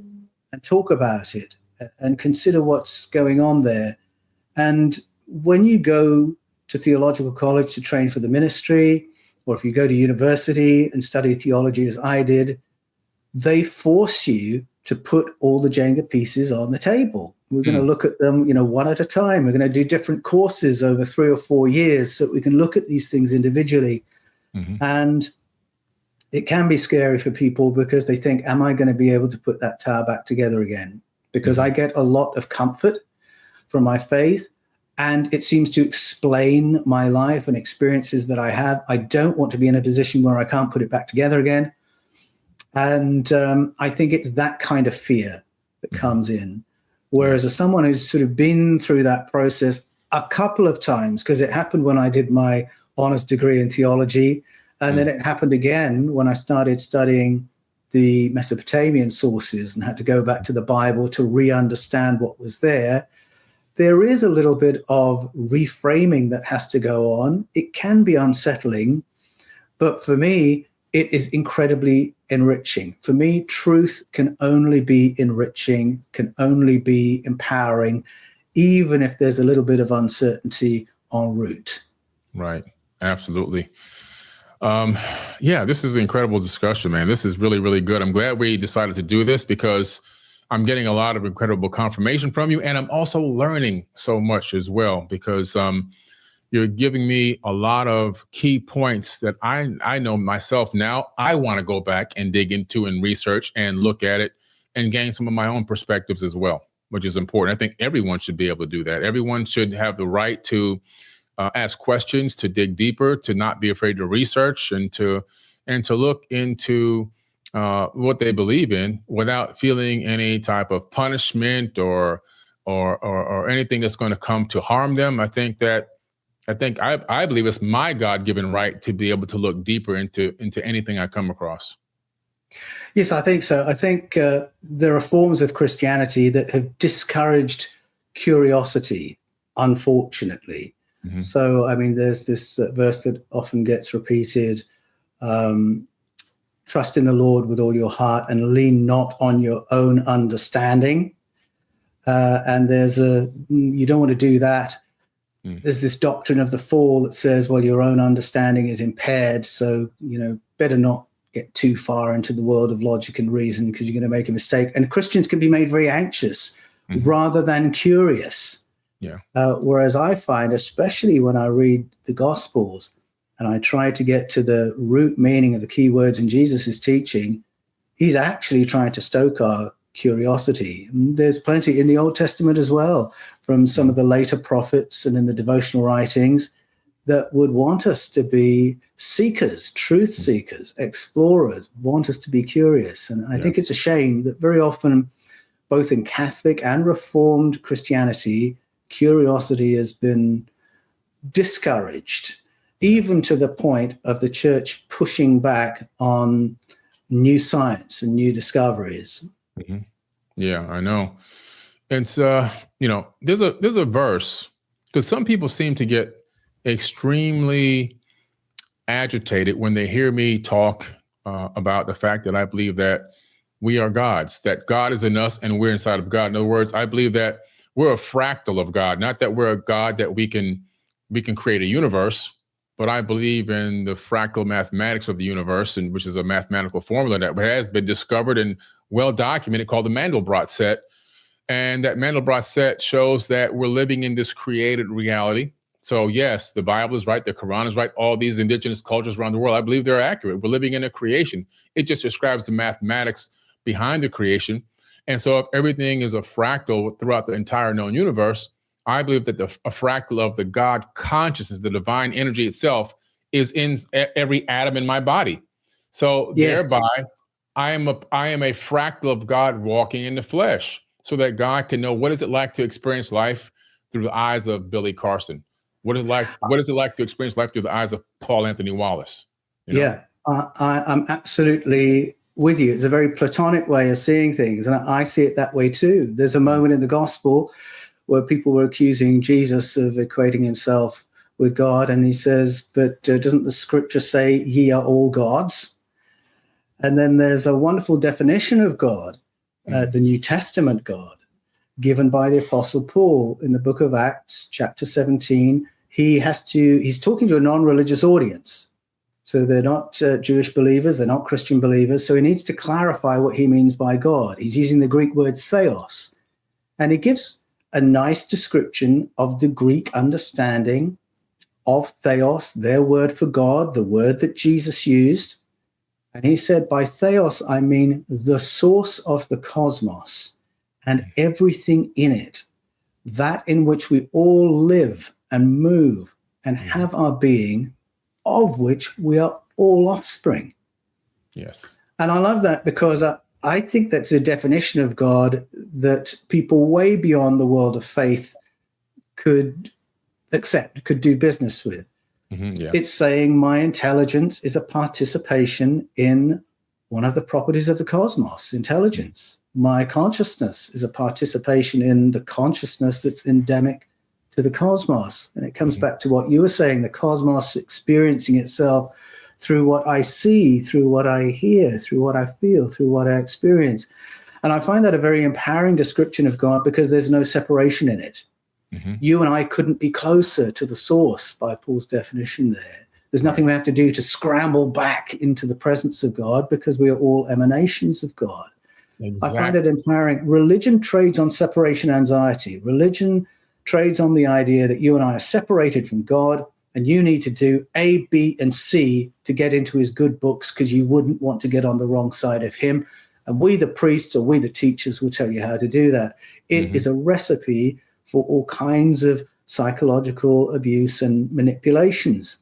and talk about it and consider what's going on there. And when you go to theological college to train for the ministry, or if you go to university and study theology as I did, they force you to put all the Jenga pieces on the table. We're going to look at them, one at a time. We're going to do different courses over 3 or 4 years so that we can look at these things individually. And it can be scary for people because they think, am I going to be able to put that tower back together again? Because I get a lot of comfort from my faith, and it seems to explain my life and experiences that I have. I don't want to be in a position where I can't put it back together again. And I think it's that kind of fear that comes in. Whereas as someone who's sort of been through that process a couple of times, because it happened when I did my honors degree in theology, and then it happened again when I started studying the Mesopotamian sources and had to go back to the Bible to re-understand what was there. There is a little bit of reframing that has to go on. It can be unsettling, but for me, it is incredibly enriching. For me, truth can only be enriching, can only be empowering, even if there's a little bit of uncertainty en route. Right. Absolutely. This is an incredible discussion, man. This is really, really good. I'm glad we decided to do this because I'm getting a lot of incredible confirmation from you. And I'm also learning so much as well, because you're giving me a lot of key points that I know myself now. I want to go back and dig into and research and look at it and gain some of my own perspectives as well, which is important. I think everyone should be able to do that. Everyone should have the right to ask questions, to dig deeper, to not be afraid to research, and to look into what they believe in without feeling any type of punishment or anything that's going to come to harm them. I believe it's my God-given right to be able to look deeper into anything I come across. Yes, I think so. I think there are forms of Christianity that have discouraged curiosity, unfortunately. So, I mean, there's this verse that often gets repeated, trust in the Lord with all your heart and lean not on your own understanding. And you don't want to do that. There's this doctrine of the fall that says, well, your own understanding is impaired. So, better not get too far into the world of logic and reason because you're going to make a mistake. And Christians can be made very anxious rather than curious. Yeah. Whereas I find, especially when I read the Gospels and I try to get to the root meaning of the key words in Jesus' teaching, he's actually trying to stoke our curiosity. And there's plenty in the Old Testament as well, from some of the later prophets and in the devotional writings, that would want us to be seekers, truth seekers, explorers, want us to be curious. And I think it's a shame that very often, both in Catholic and Reformed Christianity, curiosity has been discouraged, even to the point of the church pushing back on new science and new discoveries. Yeah, I know. It's there's a verse, because some people seem to get extremely agitated when they hear me talk about the fact that I believe that we are gods, that God is in us and we're inside of God. In other words, I believe that we're a fractal of God, not that we're a God that we can create a universe, but I believe in the fractal mathematics of the universe, and which is a mathematical formula that has been discovered and well documented, called the Mandelbrot set. And that Mandelbrot set shows that we're living in this created reality. So yes, the Bible is right, the Quran is right, all these indigenous cultures around the world, I believe they're accurate. We're living in a creation. It just describes the mathematics behind the creation. And so if everything is a fractal throughout the entire known universe, I believe that a fractal of the God consciousness, the divine energy itself, is in every atom in my body. So yes, thereby, I am a fractal of God walking in the flesh, so that God can know what is it like to experience life through the eyes of Billy Carson. What is it like to experience life through the eyes of Paul Anthony Wallace? Yeah, I'm absolutely with you. It's a very Platonic way of seeing things, and I see it that way too. There's a moment in the gospel where people were accusing Jesus of equating himself with God, and he says, but doesn't the scripture say ye are all gods? And then there's a wonderful definition of God, the New Testament God, given by the Apostle Paul in the book of Acts, chapter 17. He's talking to a non-religious audience. So they're not Jewish believers, they're not Christian believers. So he needs to clarify what he means by God. He's using the Greek word theos. And he gives a nice description of the Greek understanding of theos, their word for God, the word that Jesus used. And he said, by theos, I mean the source of the cosmos and everything in it, that in which we all live and move and have our being, of which we are all offspring. Yes. And I love that, because I think that's a definition of God that people way beyond the world of faith could accept, could do business with. Yeah. It's saying my intelligence is a participation in one of the properties of the cosmos, intelligence. My consciousness is a participation in the consciousness that's endemic to the cosmos. And it comes back to what you were saying, the cosmos experiencing itself through what I see, through what I hear, through what I feel, through what I experience. And I find that a very empowering description of God, because there's no separation in it. You and I couldn't be closer to the source by Paul's definition there. There's nothing we have to do to scramble back into the presence of God, because we are all emanations of God. Exactly. I find it empowering. Religion trades on separation anxiety. Religion trades on the idea that you and I are separated from God, and you need to do A, B, and C to get into his good books, because you wouldn't want to get on the wrong side of him. And we, the priests, or we, the teachers, will tell you how to do that. It is a recipe for all kinds of psychological abuse and manipulations,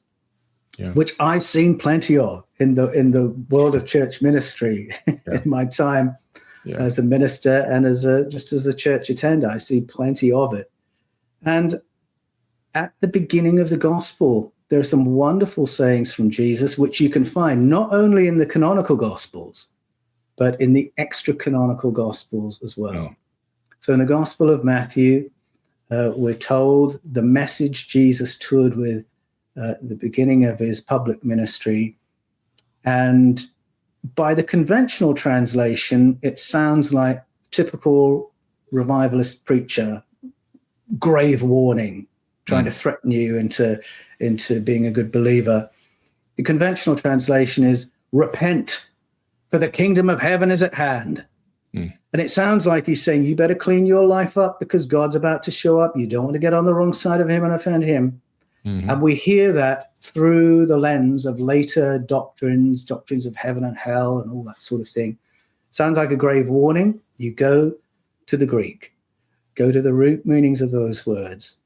which I've seen plenty of in the world of church ministry in my time as a minister and as a church attender. I see plenty of it. And at the beginning of the gospel, there are some wonderful sayings from Jesus, which you can find not only in the canonical gospels, but in the extra-canonical gospels as well. So in the Gospel of Matthew, we're told the message Jesus toured with the beginning of his public ministry. And by the conventional translation, it sounds like typical revivalist preacher, grave warning, trying to threaten you into being a good believer. The conventional translation is repent, for the kingdom of heaven is at hand. And it sounds like he's saying, you better clean your life up, because God's about to show up. You don't want to get on the wrong side of him and offend him. And we hear that through the lens of later doctrines of heaven and hell and all that sort of thing. Sounds like a grave warning. You go to the Greek, go to the root meanings of those words.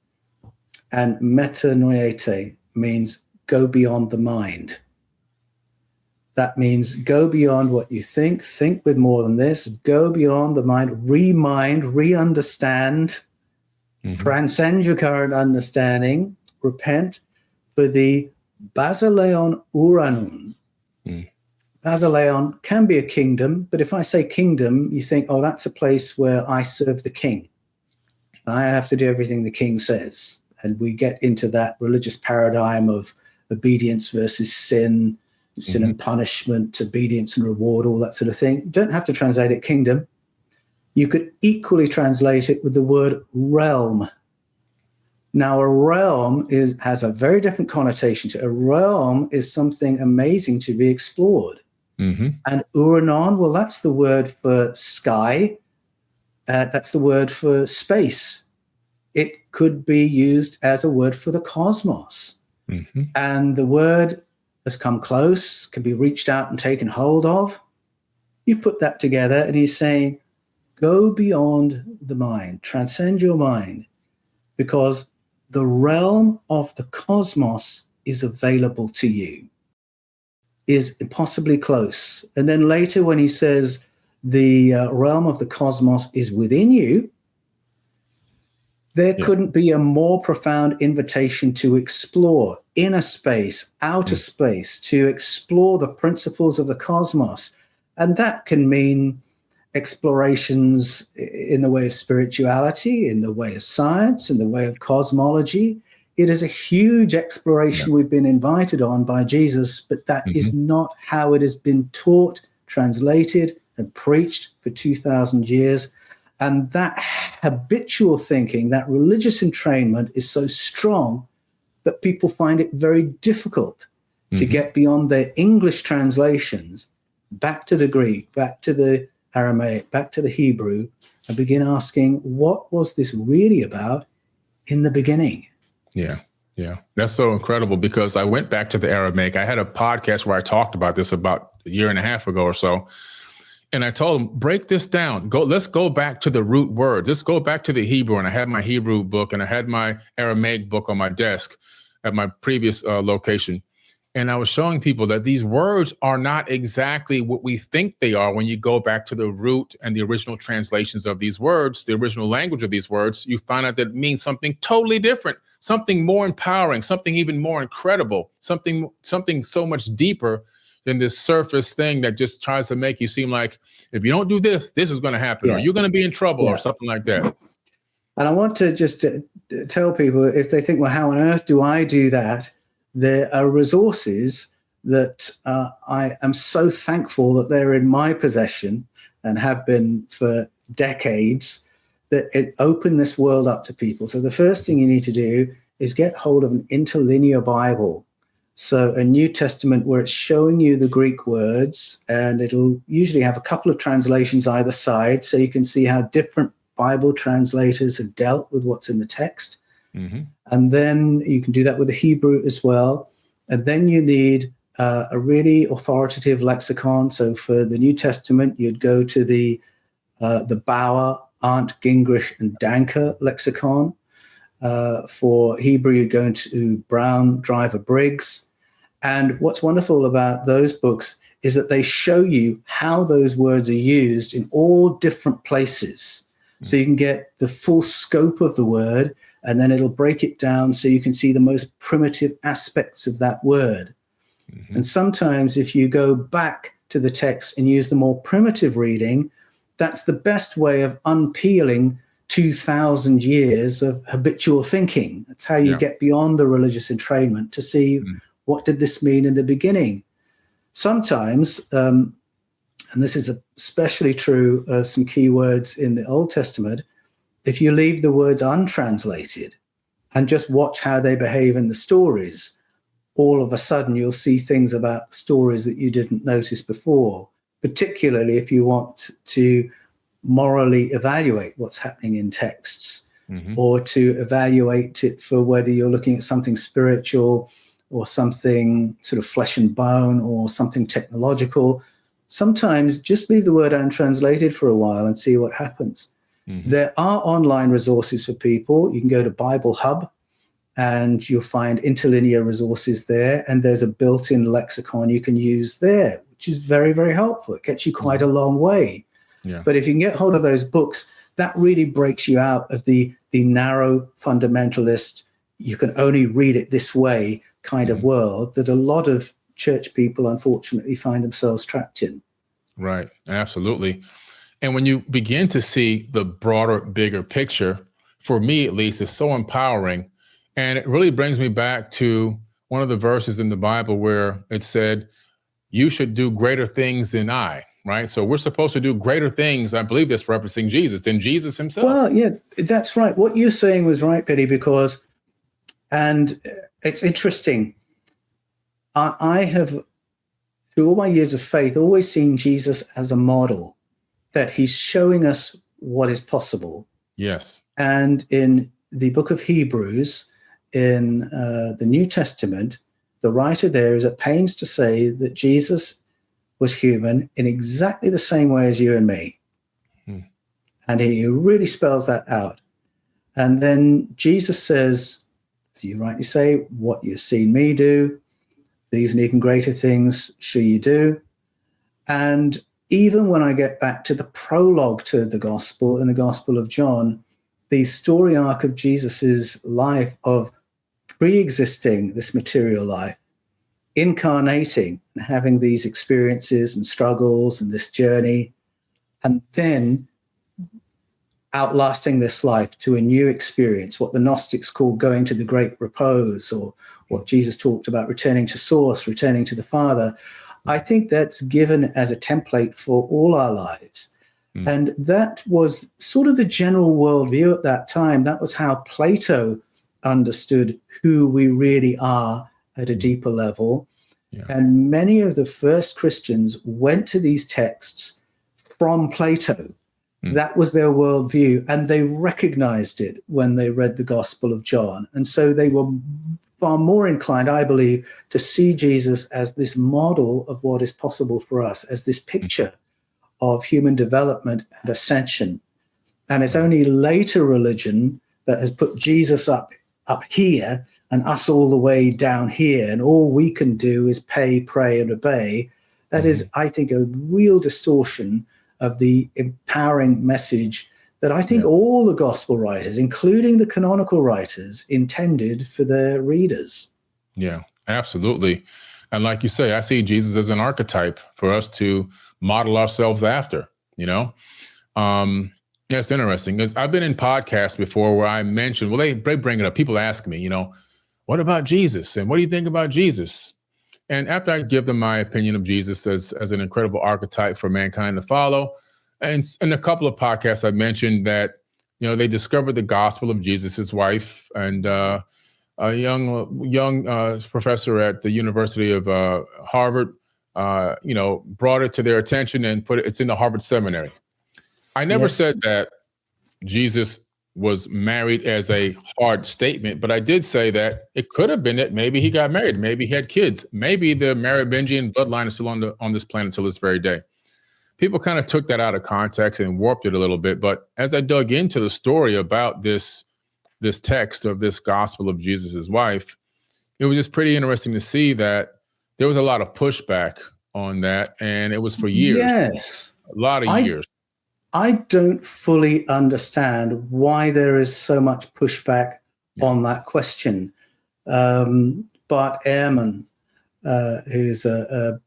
And metanoiete means go beyond the mind. That means go beyond what you think with more than this, go beyond the mind, re-understand, transcend your current understanding, repent, for the basileon uranon. Basileon can be a kingdom, but if I say kingdom, you think, oh, that's a place where I serve the king. I have to do everything the king says. And we get into that religious paradigm of obedience versus sin, sin and punishment, obedience and reward, all that sort of thing. You don't have to translate it kingdom. You could equally translate it with the word realm. Now, a realm has a very different connotation to it. A realm is something amazing to be explored. And Uranon, well, that's the word for sky. That's the word for space. It could be used as a word for the cosmos. And the word has come close, can be reached out and taken hold of. You put that together and he's saying, go beyond the mind, transcend your mind, because the realm of the cosmos is available to you, is impossibly close. And then later when he says the realm of the cosmos is within you, there couldn't be a more profound invitation to explore inner space, outer space, to explore the principles of the cosmos. And that can mean explorations in the way of spirituality, in the way of science, in the way of cosmology. It is a huge exploration we've been invited on by Jesus, but that is not how it has been taught, translated, and preached for 2,000 years. And that habitual thinking, that religious entrainment is so strong that people find it very difficult to get beyond their English translations back to the Greek, back to the Aramaic, back to the Hebrew, and begin asking, what was this really about in the beginning? Yeah. That's so incredible, because I went back to the Aramaic. I had a podcast where I talked about this about a year and a half ago or so. And I told them, break this down. Let's go back to the root word. Let's go back to the Hebrew. And I had my Hebrew book and I had my Aramaic book on my desk at my previous location. And I was showing people that these words are not exactly what we think they are when you go back to the root and the original translations of these words, the original language of these words. You find out that it means something totally different, something more empowering, something even more incredible, something so much deeper than this surface thing that just tries to make you seem like, if you don't do this, this is going to happen, or you're going to be in trouble, or something like that. And I want to just tell people, if they think, well, how on earth do I do that? There are resources that I am so thankful that they're in my possession and have been for decades, that it opened this world up to people. So the first thing you need to do is get hold of an interlinear Bible. So a New Testament where it's showing you the Greek words, and it'll usually have a couple of translations either side, so you can see how different Bible translators have dealt with what's in the text. And then you can do that with the Hebrew as well. And then you need a really authoritative lexicon. So for the New Testament, you'd go to the Bauer, Arndt, Gingrich, and Danker lexicon. For Hebrew, you'd go into Brown, Driver, Briggs. And what's wonderful about those books is that they show you how those words are used in all different places. So you can get the full scope of the word, and then it'll break it down so you can see the most primitive aspects of that word. And sometimes if you go back to the text and use the more primitive reading, that's the best way of unpeeling 2,000 years of habitual thinking. That's how you get beyond the religious entrainment to see what did this mean in the beginning. Sometimes, and this is especially true of some key words in the Old Testament, if you leave the words untranslated and just watch how they behave in the stories, all of a sudden you'll see things about stories that you didn't notice before, particularly if you want to morally evaluate what's happening in texts, or to evaluate it for whether you're looking at something spiritual or something sort of flesh and bone or something technological. Sometimes just leave the word untranslated for a while and see what happens. There are online resources for people. You can go to Bible Hub and you'll find interlinear resources there. And there's a built-in lexicon you can use there, which is very, very helpful. It gets you quite a long way. But if you can get hold of those books, that really breaks you out of the narrow fundamentalist, you can only read it this way kind of world that a lot of church people, unfortunately, find themselves trapped in. Right. Absolutely. And when you begin to see the broader, bigger picture, for me at least, is so empowering. And it really brings me back to one of the verses in the Bible where it said, you should do greater things than I, right? So we're supposed to do greater things. I believe that's referencing Jesus, than Jesus himself. Well, yeah, that's right. What you're saying was right, Billy, because, and it's interesting. I have, through all my years of faith, always seen Jesus as a model, that he's showing us what is possible. Yes. And in the book of Hebrews, in the New Testament, the writer there is at pains to say that Jesus was human in exactly the same way as you and me. And he really spells that out. And then Jesus says, as you rightly say, what you've seen me do, these and even greater things shall you do. And even when I get back to the prologue to the gospel, in the Gospel of John, the story arc of Jesus's life of pre-existing this material life, incarnating and having these experiences and struggles and this journey, and then outlasting this life to a new experience, what the Gnostics call going to the great repose, or what Jesus talked about, returning to source, returning to the Father. I think that's given as a template for all our lives. And that was sort of the general worldview at that time. That was how Plato understood who we really are at a deeper level. Yeah. And many of the first Christians went to these texts from Plato. That was their worldview, and they recognized it when they read the Gospel of John. And so they were far more inclined, I believe, to see Jesus as this model of what is possible for us, as this picture of human development and ascension. And it's only later religion that has put Jesus up here and us all the way down here, and all we can do is pay, pray, and obey. That is, I think, a real distortion of the empowering message that I think all the gospel writers, including the canonical writers, intended for their readers. Yeah, absolutely. And like you say, I see Jesus as an archetype for us to model ourselves after, you know? That's interesting, because I've been in podcasts before where I mentioned, well, they bring it up. People ask me, you know, what about Jesus? And what do you think about Jesus? And after I give them my opinion of Jesus as an incredible archetype for mankind to follow, and in a couple of podcasts, I mentioned that, you know, they discovered the gospel of Jesus, his wife, and a young professor at the University of Harvard, you know, brought it to their attention and it's in the Harvard Seminary. I never said that Jesus was married as a hard statement, but I did say that it could have been that maybe he got married, maybe he had kids, maybe the Merovingian bloodline is still on this planet till this very day. People kind of took that out of context and warped it a little bit. But as I dug into the story about this text of this gospel of Jesus's wife, it was just pretty interesting to see that there was a lot of pushback on that, and it was for years. Yes, a lot of years. I don't fully understand why there is so much pushback on that question. Bart Ehrman, who's a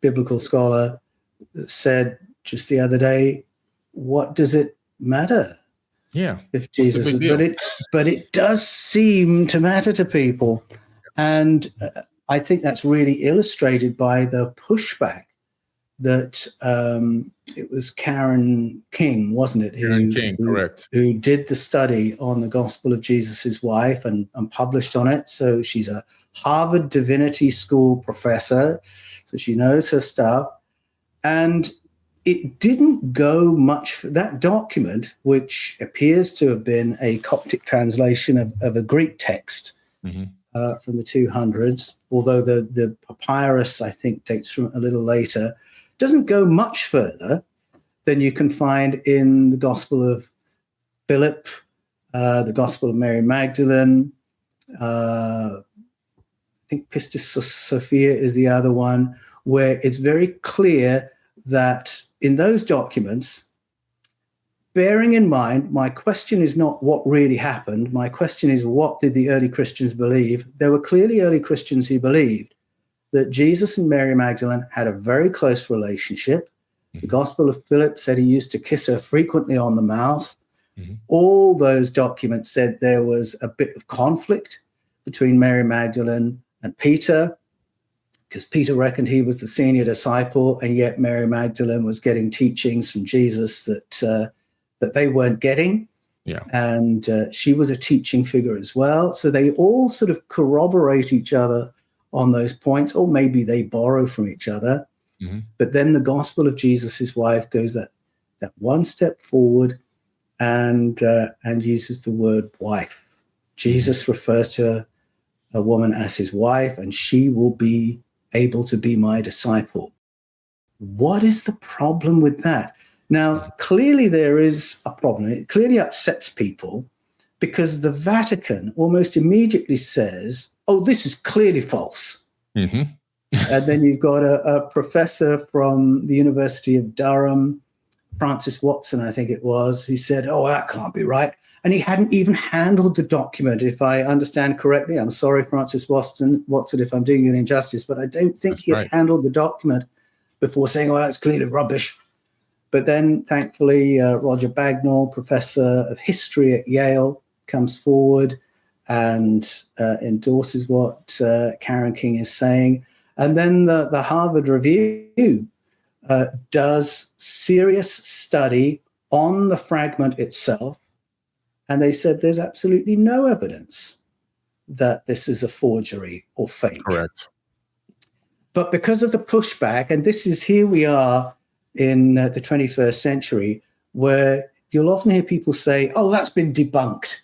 biblical scholar, said just the other day, what does it matter? Yeah. If Jesus, but it does seem to matter to people. And I think that's really illustrated by the pushback that it was Karen King, wasn't it? Karen King, correct. Who did the study on the gospel of Jesus' wife and published on it. So she's a Harvard Divinity School professor, so she knows her stuff. And it didn't go much for that document, which appears to have been a Coptic translation of a Greek text from the 200s, although the papyrus, I think, dates from a little later, doesn't go much further than you can find in the Gospel of Philip, the Gospel of Mary Magdalene. I think Pistis Sophia is the other one, where it's very clear that in those documents, bearing in mind, my question is not what really happened. My question is, what did the early Christians believe? There were clearly early Christians who believed that Jesus and Mary Magdalene had a very close relationship. The Gospel of Philip said he used to kiss her frequently on the mouth. All those documents said there was a bit of conflict between Mary Magdalene and Peter, because Peter reckoned he was the senior disciple, and yet Mary Magdalene was getting teachings from Jesus that they weren't getting. Yeah. And she was a teaching figure as well. So they all sort of corroborate each other on those points, or maybe they borrow from each other. But then the gospel of Jesus, his wife, goes that one step forward and uses the word wife. Jesus refers to a woman as his wife, and she will be able to be my disciple. What is the problem with that? Now, clearly there is a problem. It clearly upsets people, because the Vatican almost immediately says, oh, this is clearly false. And then you've got a professor from the University of Durham, Francis Watson, I think it was, he said, oh, that can't be right. And he hadn't even handled the document, if I understand correctly. I'm sorry, Francis Watson, if I'm doing you an injustice, but I don't think he had handled the document before saying, oh, that's clearly rubbish. But then, thankfully, Roger Bagnall, professor of history at Yale, comes forward and endorses what Karen King is saying. And then the Harvard Review does serious study on the fragment itself. And they said there's absolutely no evidence that this is a forgery or fake. Correct. But because of the pushback, and here we are in the 21st century, where you'll often hear people say, oh, that's been debunked.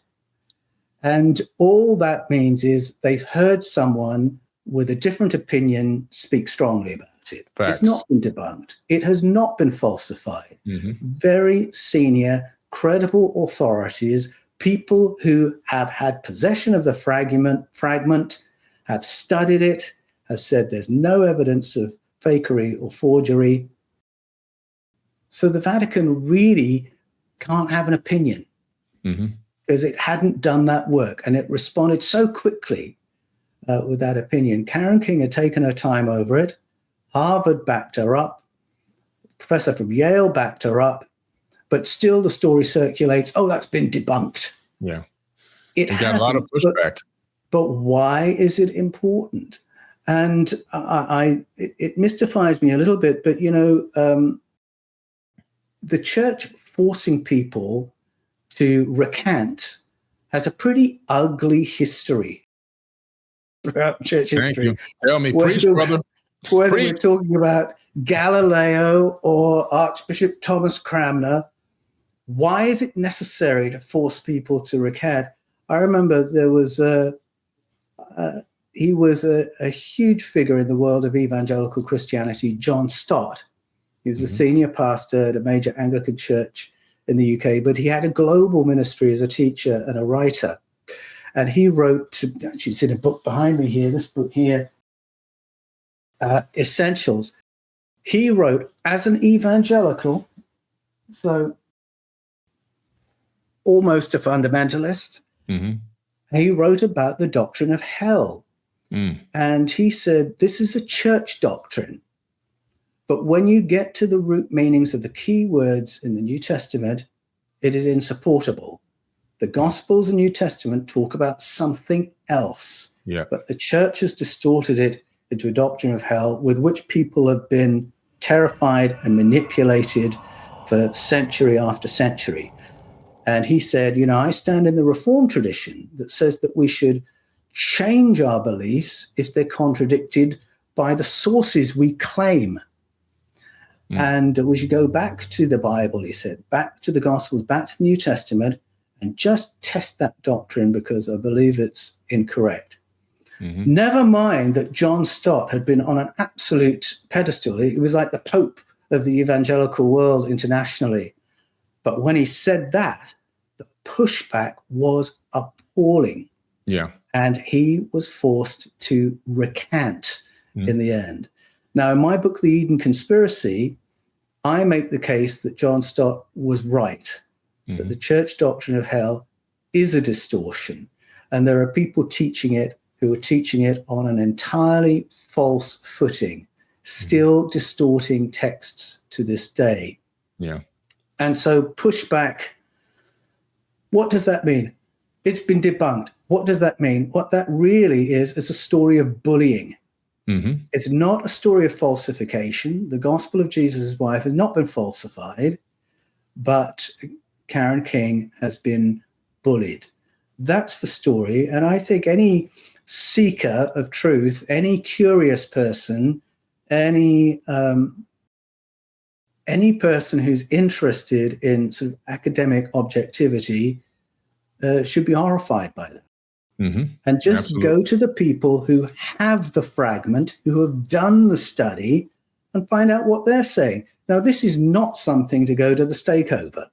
And all that means is they've heard someone with a different opinion speak strongly about it. Facts. It's not been debunked. It has not been falsified. Very senior, credible authorities, people who have had possession of the fragment, have studied it, have said there's no evidence of fakery or forgery. So the Vatican really can't have an opinion, because it hadn't done that work, and it responded so quickly with that opinion. Karen King had taken her time over it. Harvard backed her up. A professor from Yale backed her up. But still the story circulates, oh, that's been debunked. Yeah. It got a lot of pushback. But why is it important? And it mystifies me a little bit, but, the church forcing people to recant has a pretty ugly history throughout church history. Thank you. Tell me, preach, brother. Whether we're talking about Galileo or Archbishop Thomas Cranmer, why is it necessary to force people to recant? I remember there was he was a huge figure in the world of evangelical Christianity, John Stott. He was a senior pastor at a major Anglican church in the UK, but he had a global ministry as a teacher and a writer. And he wrote, actually it's in a book behind me here, this book here, Essentials. He wrote, as an evangelical, so almost a fundamentalist, he wrote about the doctrine of hell. And he said, this is a church doctrine. But when you get to the root meanings of the key words in the New Testament, it is insupportable. The Gospels and New Testament talk about something else. But the church has distorted it into a doctrine of hell with which people have been terrified and manipulated for century after century. And he said, I stand in the Reformed tradition that says that we should change our beliefs if they're contradicted by the sources we claim. And we should go back to the Bible, he said, back to the Gospels, back to the New Testament, and just test that doctrine because I believe it's incorrect. Never mind that John Stott had been on an absolute pedestal. He was like the Pope of the evangelical world internationally. But when he said that, the pushback was appalling. And he was forced to recant in the end. Now, in my book, The Eden Conspiracy, I make the case that John Stott was right, that the church doctrine of hell is a distortion. And there are people teaching it who are teaching it on an entirely false footing, still distorting texts to this day. And so pushback What does that mean? It's been debunked. What does that mean? What that really is a story of bullying. Mm-hmm. It's not a story of falsification. The gospel of Jesus' wife has not been falsified, but Karen King has been bullied. That's the story. And I think any seeker of truth, any curious person, any person who's interested in sort of academic objectivity should be horrified by that. Mm-hmm. And just go to the people who have the fragment, who have done the study, and find out what they're saying. Now, this is not something to go to the stake over.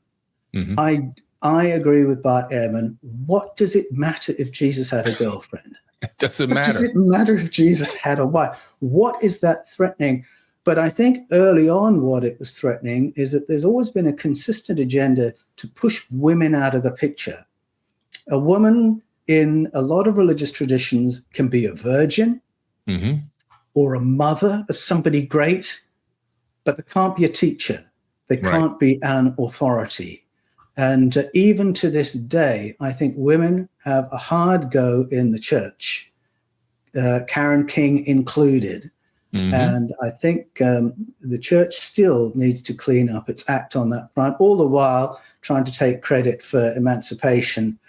Mm-hmm. I agree with Bart Ehrman. What does it matter if Jesus had a girlfriend? It doesn't What matter. does it matter if Jesus had a wife? What is that threatening? But I think early on what it was threatening is that there's always been a consistent agenda to push women out of the picture. A woman in a lot of religious traditions can be a virgin Mm-hmm. or a mother of somebody great, but they can't be a teacher. They can't be an authority. And even to this day, I think women have a hard go in the church, Karen King included. Mm-hmm. And I think the church still needs to clean up its act on that front, all the while trying to take credit for emancipation,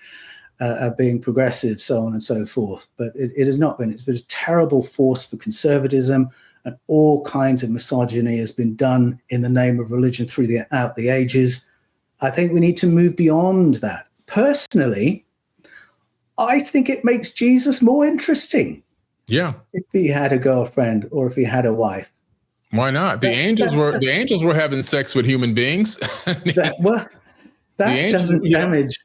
being progressive, so on and so forth. But it has not been. It's been a terrible force for conservatism, and all kinds of misogyny has been done in the name of religion throughout the ages. I think we need to move beyond that. Personally, I think it makes Jesus more interesting. Yeah. If he had a girlfriend or if he had a wife. Why not? The angels were having sex with human beings. that doesn't damage.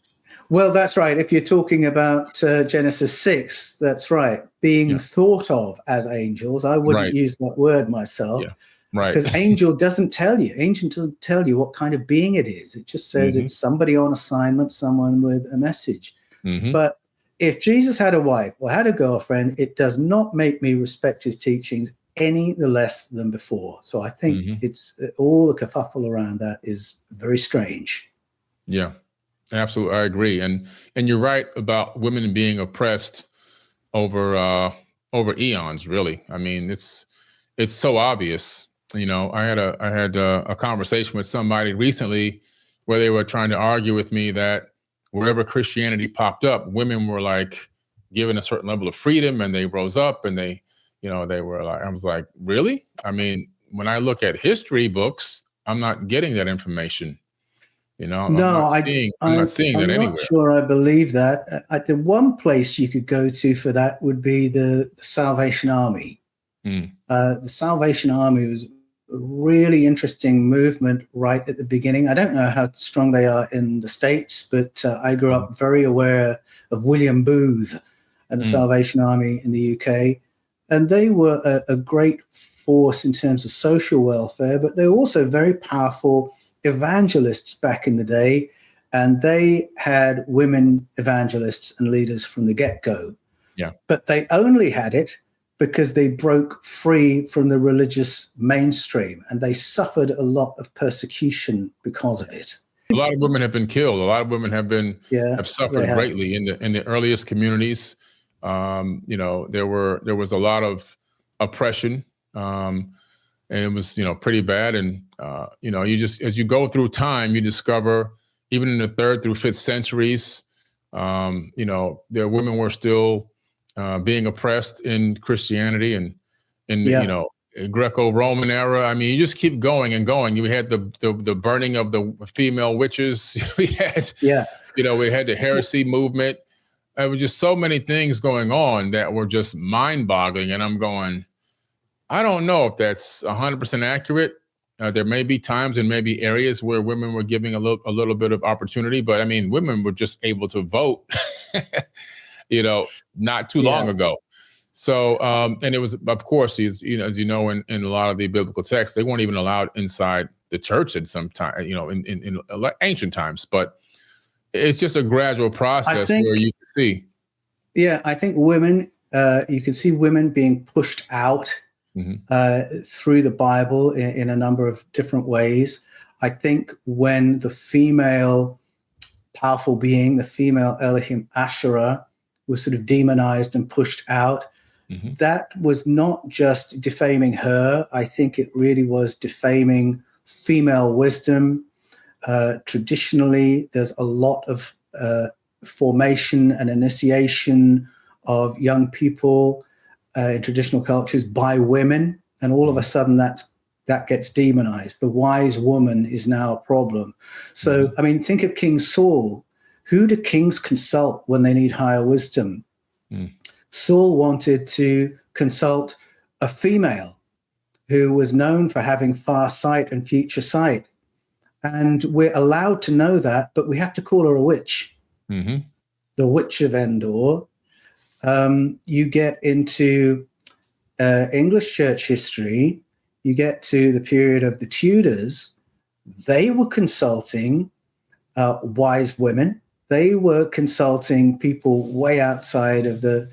Well, that's right. If you're talking about Genesis 6, that's right. Beings thought of as angels. I wouldn't use that word myself. Yeah. Right. Because angel doesn't tell you. Angel doesn't tell you what kind of being it is. It just says it's somebody on assignment, someone with a message. Mm-hmm. But if Jesus had a wife or had a girlfriend, it does not make me respect his teachings any the less than before. So I think it's all the kerfuffle around that is very strange. Yeah, absolutely. I agree. And you're right about women being oppressed over eons, really. I mean, it's so obvious. You know, I had a conversation with somebody recently where they were trying to argue with me that wherever Christianity popped up, women were like given a certain level of freedom, and they rose up, and they were like, I was like, really? I mean, when I look at history books, I'm not getting that information. You know, I'm not seeing that anywhere. I'm not sure I believe that. The one place you could go to for that would be the Salvation Army. The Salvation Army was a really interesting movement right at the beginning. I don't know how strong they are in the States, but I grew up very aware of William Booth and the Salvation Army in the UK. And they were a great force in terms of social welfare, but they were also very powerful evangelists back in the day. And they had women evangelists and leaders from the get-go. Yeah. But they only had it because they broke free from the religious mainstream, and they suffered a lot of persecution because of it. A lot of women have been killed. A lot of women have suffered greatly in the earliest communities. You know, there was a lot of oppression, and it was, you know, pretty bad. And you know, you just, as you go through time, you discover even in the 3rd through 5th centuries, you know, there women were still being oppressed in Christianity and in you know, Greco-Roman era. I mean, you just keep going and going. You had the burning of the female witches. We had you know, we had the heresy movement. There was just so many things going on that were just mind-boggling. And I'm going, I don't know if that's 100% accurate. There may be times and maybe areas where women were giving a little bit of opportunity, but I mean, women were just able to vote, you know, not too long ago. So, and it was, of course, you know, as you know, in a lot of the biblical texts, they weren't even allowed inside the church at some time, you know, in ancient times. But it's just a gradual process where you can see. Yeah, I think women, you can see women being pushed out through the Bible in a number of different ways. I think when the female powerful being, the female Elohim Asherah, was sort of demonized and pushed out. Mm-hmm. That was not just defaming her. I think it really was defaming female wisdom. Traditionally, there's a lot of formation and initiation of young people in traditional cultures by women, and all of a sudden that gets demonized. The wise woman is now a problem. So, I mean, think of King Saul. Who do kings consult when they need higher wisdom? Saul wanted to consult a female who was known for having far sight and future sight. And we're allowed to know that, but we have to call her a witch. Mm-hmm. The Witch of Endor. You get into English church history, you get to the period of the Tudors. They were consulting wise women. They were consulting people way outside of the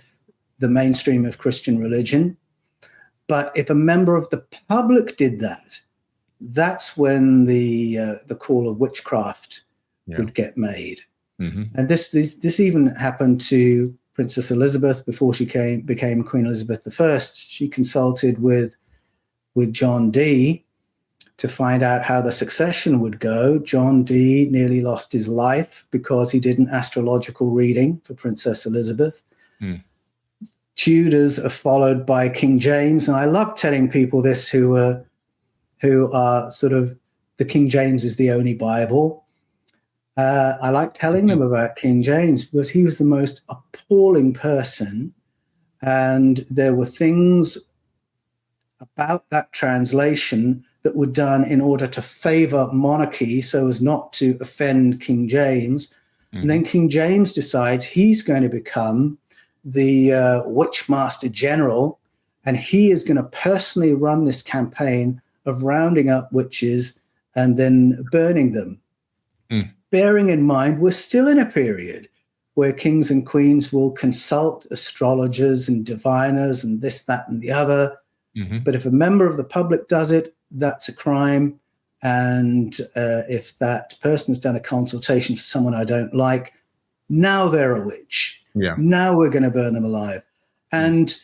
mainstream of Christian religion. But if a member of the public did that, that's when the call of witchcraft would get made. Mm-hmm. And this even happened to Princess Elizabeth before she became Queen Elizabeth I. She consulted with John Dee to find out how the succession would go. John Dee nearly lost his life because he did an astrological reading for Princess Elizabeth. Tudors are followed by King James, and I love telling people this who are sort of, the King James is the only Bible. I like telling them about King James because he was the most appalling person, and there were things about that translation that were done in order to favor monarchy so as not to offend King James. And then King James decides he's going to become the Witchmaster General, and he is going to personally run this campaign of rounding up witches and then burning them. Bearing in mind, we're still in a period where kings and queens will consult astrologers and diviners and this, that, and the other. But if a member of the public does it, that's a crime. And if that person has done a consultation for someone I don't like, now they're a witch. Now we're going to burn them alive. And,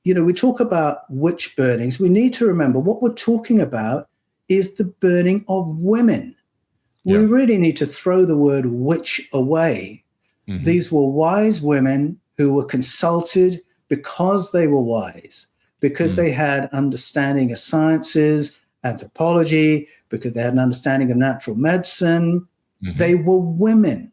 you know, we talk about witch burnings. We need to remember what we're talking about is the burning of women. We really need to throw the word witch away. These were wise women who were consulted because they were wise, because they had understanding of sciences, anthropology, because they had an understanding of natural medicine. They were women.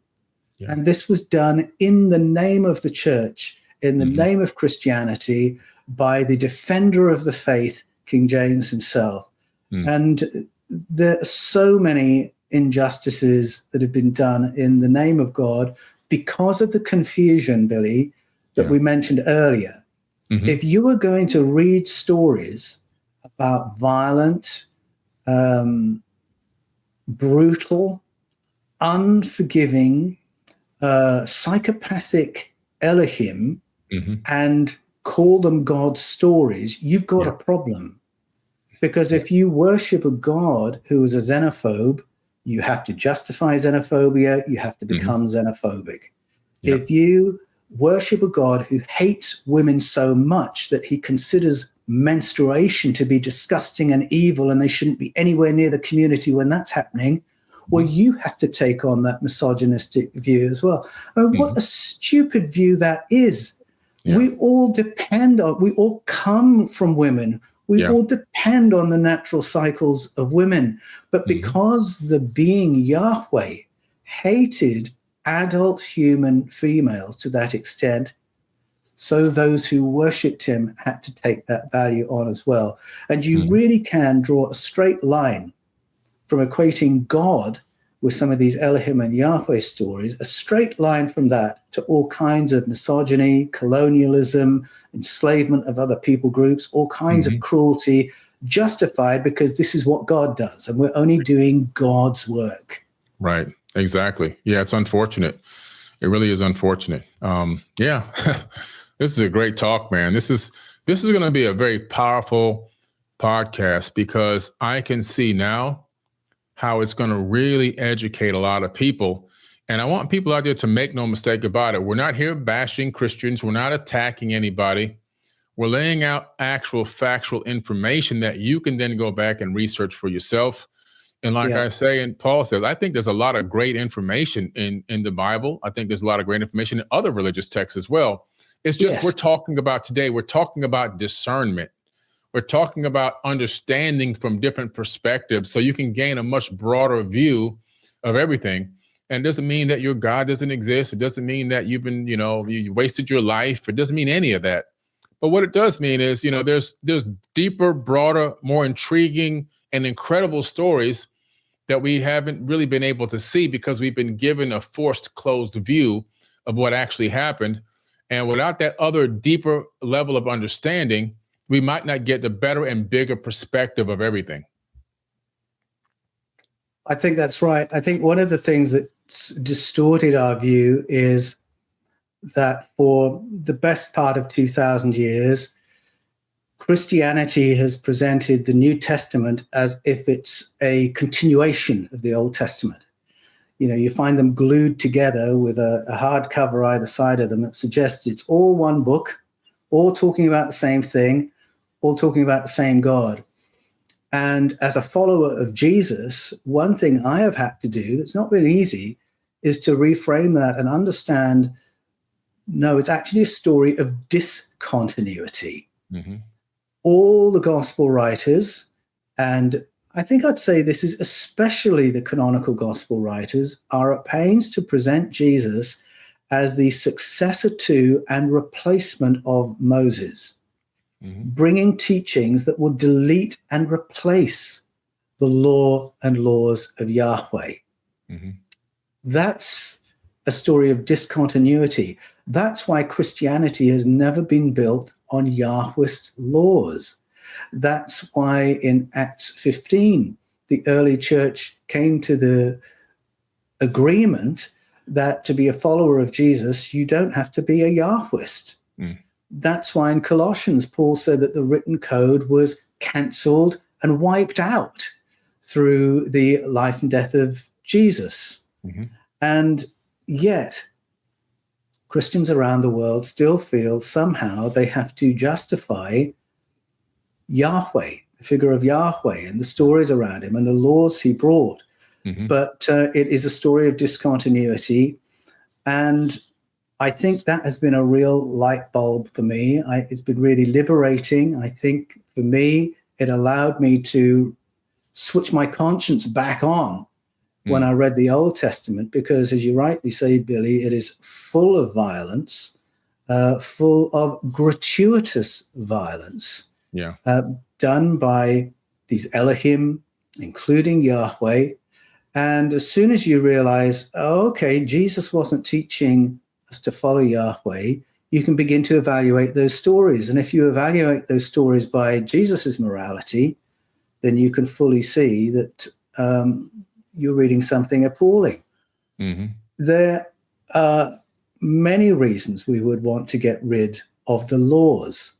And this was done in the name of the church, in the name of Christianity, by the defender of the faith, King James himself. And there are so many injustices that have been done in the name of God because of the confusion, Billy, that we mentioned earlier. If you were going to read stories about violent, brutal, unforgiving, psychopathic Elohim and call them God's stories, you've got a problem. Because if you worship a God who is a xenophobe, you have to justify xenophobia, you have to become xenophobic. If you worship a God who hates women so much that he considers menstruation to be disgusting and evil and they shouldn't be anywhere near the community when that's happening, well, you have to take on that misogynistic view as well. I mean, what a stupid view that is. We all depend on, we all come from women. We all depend on the natural cycles of women. But because the being Yahweh hated adult human females to that extent, so those who worshipped him had to take that value on as well. And you really can draw a straight line from equating God with some of these Elohim and Yahweh stories, a straight line from that to all kinds of misogyny, colonialism, enslavement of other people groups, all kinds of cruelty, justified because this is what God does, and we're only doing God's work. Right, exactly. Yeah, it's unfortunate. It really is unfortunate. This is a great talk, man. This is going to be a very powerful podcast because I can see now how it's going to really educate a lot of people And I want people out there to make no mistake about it. We're not here bashing Christians. We're not attacking anybody. We're laying out actual factual information that you can then go back and research for yourself. And like I say, and Paul says, I think there's a lot of great information in the Bible. I think there's a lot of great information in other religious texts as well. It's just we're talking about today, we're talking about discernment. We're talking about understanding from different perspectives so you can gain a much broader view of everything. And it doesn't mean that your God doesn't exist. It doesn't mean that you've been, you wasted your life. It doesn't mean any of that. But what it does mean is, there's deeper, broader, more intriguing and incredible stories that we haven't really been able to see because we've been given a forced, closed view of what actually happened. And without that other deeper level of understanding, we might not get the better and bigger perspective of everything. I think that's right. I think one of the things that's distorted our view is that for the best part of 2,000 years, Christianity has presented the New Testament as if it's a continuation of the Old Testament. You find them glued together with a hardcover either side of them that suggests it's all one book, all talking about the same thing, all talking about the same God. And as a follower of Jesus, one thing I have had to do that's not been easy is to reframe that and understand, no, it's actually a story of discontinuity. Mm-hmm. All the gospel writers, and I think I'd say this is especially the canonical gospel writers, are at pains to present Jesus as the successor to and replacement of Moses, bringing teachings that will delete and replace the law and laws of Yahweh. Mm-hmm. That's a story of discontinuity. That's why Christianity has never been built on Yahweh's laws. That's why in Acts 15, the early church came to the agreement that to be a follower of Jesus, you don't have to be a Yahwist. Mm. That's why in Colossians, Paul said that the written code was cancelled and wiped out through the life and death of Jesus. Mm-hmm. And yet, Christians around the world still feel somehow they have to justify Yahweh, the figure of Yahweh and the stories around him and the laws he brought. Mm-hmm. But it is a story of discontinuity. And I think that has been a real light bulb for me. It's been really liberating. I think for me, it allowed me to switch my conscience back on when I read the Old Testament, because as you rightly say, Billy, it is full of violence, full of gratuitous violence, done by these Elohim, including Yahweh. And as soon as you realize, okay, Jesus wasn't teaching us to follow Yahweh, you can begin to evaluate those stories. And if you evaluate those stories by Jesus's morality, then you can fully see that you're reading something appalling. Mm-hmm. There are many reasons we would want to get rid of the laws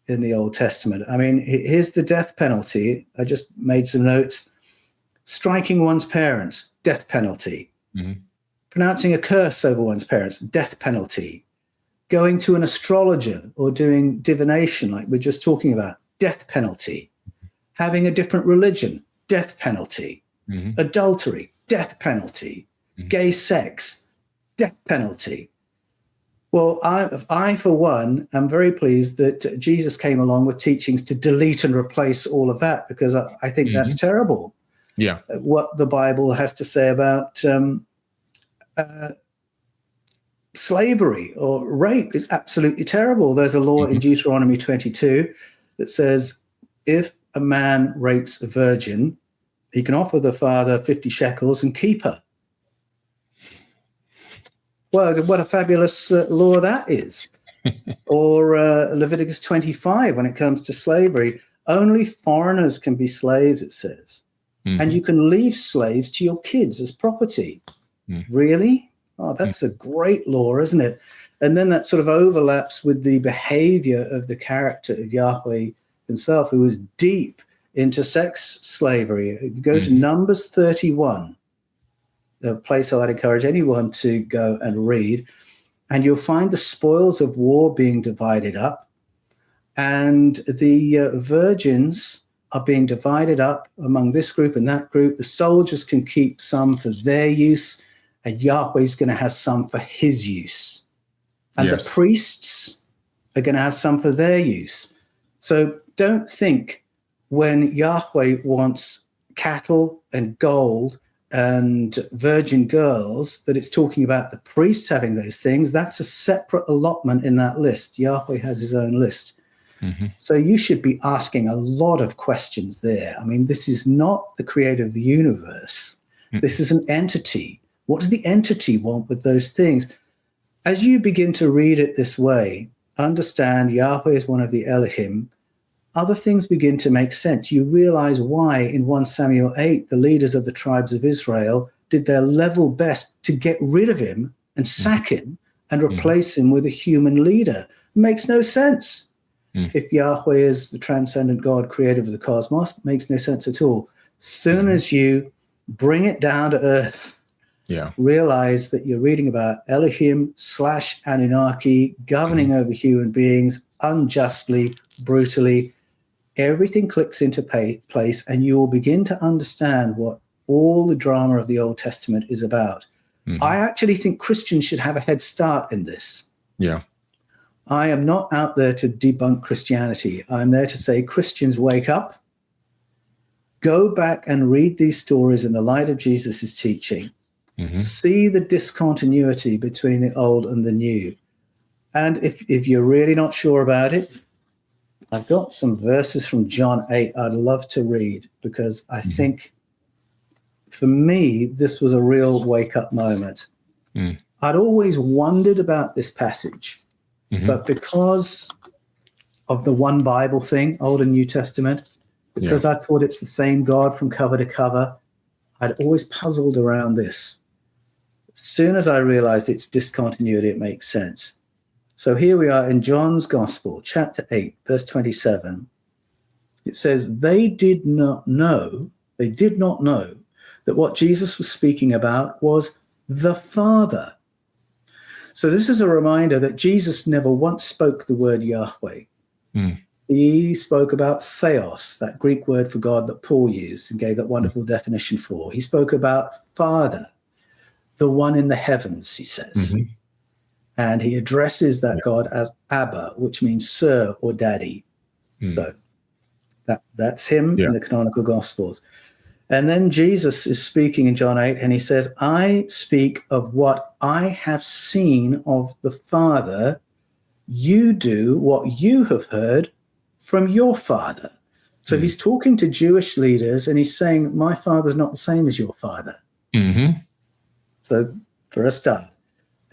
in the Old Testament. I mean, here's the death penalty. I just made some notes. Striking one's parents, death penalty. Mm-hmm. Pronouncing a curse over one's parents, death penalty. Going to an astrologer or doing divination, like we're just talking about, death penalty. Having a different religion, death penalty. Mm-hmm. Adultery, death penalty. Mm-hmm. Gay sex, death penalty. Well, I, for one, am very pleased that Jesus came along with teachings to delete and replace all of that, because I think that's terrible. Yeah. What the Bible has to say about slavery or rape is absolutely terrible. There's a law in Deuteronomy 22 that says if a man rapes a virgin, he can offer the father 50 shekels and keep her. Well, what a fabulous law that is. Or Leviticus 25, when it comes to slavery, only foreigners can be slaves, it says. Mm-hmm. And you can leave slaves to your kids as property. Mm-hmm. Really? Oh, that's a great law, isn't it? And then that sort of overlaps with the behavior of the character of Yahweh himself, who was deep into sex slavery. If you go to Numbers 31, a place I'd encourage anyone to go and read. And you'll find the spoils of war being divided up. And the virgins are being divided up among this group and that group. The soldiers can keep some for their use, and Yahweh's going to have some for his use. And the priests are going to have some for their use. So don't think when Yahweh wants cattle and gold and virgin girls that it's talking about the priests having those things. That's a separate allotment in that list. Yahweh has his own list. Mm-hmm. So you should be asking a lot of questions there. I mean, this is not the creator of the universe. Mm-hmm. This is an entity. What does the entity want with those things? As you begin to read it this way, understand Yahweh is one of the Elohim, other things begin to make sense. You realize why in 1 Samuel 8, the leaders of the tribes of Israel did their level best to get rid of him and sack him and replace him with a human leader. It makes no sense. If Yahweh is the transcendent God, creator of the cosmos, it makes no sense at all. Soon as you bring it down to earth, realize that you're reading about Elohim / Anunnaki governing over human beings unjustly, brutally. Everything clicks into place, and you will begin to understand what all the drama of the Old Testament is about. I actually think Christians should have a head start in this. Yeah. I am not out there to debunk Christianity. I'm there to say, Christians, wake up, go back and read these stories in the light of Jesus' teaching, see the discontinuity between the old and the new. And if you're really not sure about it, I've got some verses from John 8 I'd love to read, because I think, for me, this was a real wake-up moment. I'd always wondered about this passage, but because of the one Bible thing, Old and New Testament, because I thought it's the same God from cover to cover, I'd always puzzled around this. As soon as I realized its discontinuity, it makes sense. So here we are in John's Gospel, chapter 8, verse 27. It says, they did not know that what Jesus was speaking about was the Father. So this is a reminder that Jesus never once spoke the word Yahweh. He spoke about theos, that Greek word for God that Paul used and gave that wonderful definition for. He spoke about Father, the one in the heavens, he says. And he addresses that God as Abba, which means sir or daddy. So that's him in the canonical Gospels. And then Jesus is speaking in John 8, and he says, I speak of what I have seen of the Father. You do what you have heard from your father. So he's talking to Jewish leaders, and he's saying, my father's not the same as your father. So for a start,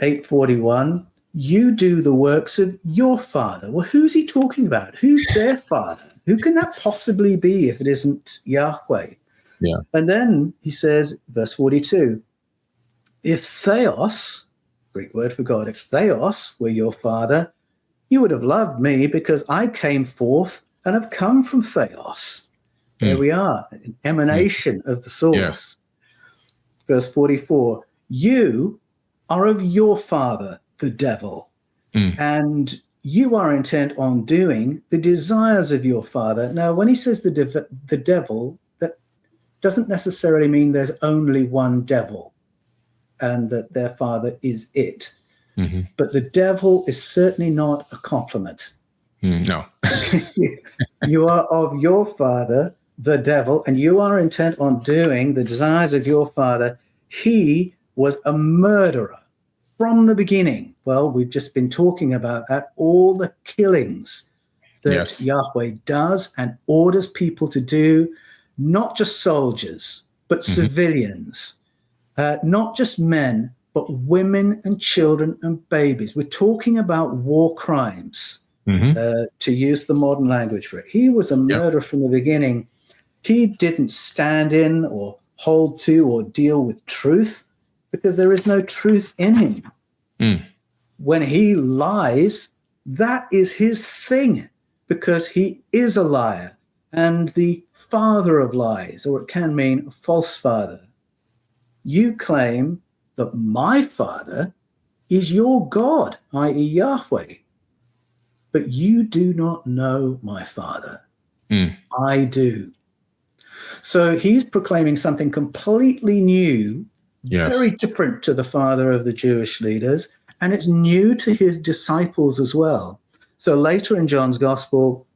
8:41, you do the works of your father. Well, who's he talking about? Who's their father? Who can that possibly be if it isn't Yahweh? And then he says, verse 42, if theos, Greek word for God, if theos were your father, you would have loved me because I came forth and have come from theos. There we are, an emanation of the source. Verse 44, you are of your father, the devil, and you are intent on doing the desires of your father. Now, when he says the devil, that doesn't necessarily mean there's only one devil and that their father is it. But the devil is certainly not a compliment. No. You are of your father, the devil, and you are intent on doing the desires of your father. He was a murderer from the beginning. Well, we've just been talking about that, all the killings that Yahweh does and orders people to do, not just soldiers, but civilians, not just men, but women and children and babies. We're talking about war crimes, to use the modern language for it. He was a murderer from the beginning. He didn't stand in or hold to or deal with truth because there is no truth in him. When he lies, that is his thing because he is a liar and the father of lies, or it can mean a false father. You claim that my father is your God, i.e. Yahweh, but you do not know my father. I do. So he's proclaiming something completely new, very different to the father of the Jewish leaders, and it's new to his disciples as well. So later in John's gospel,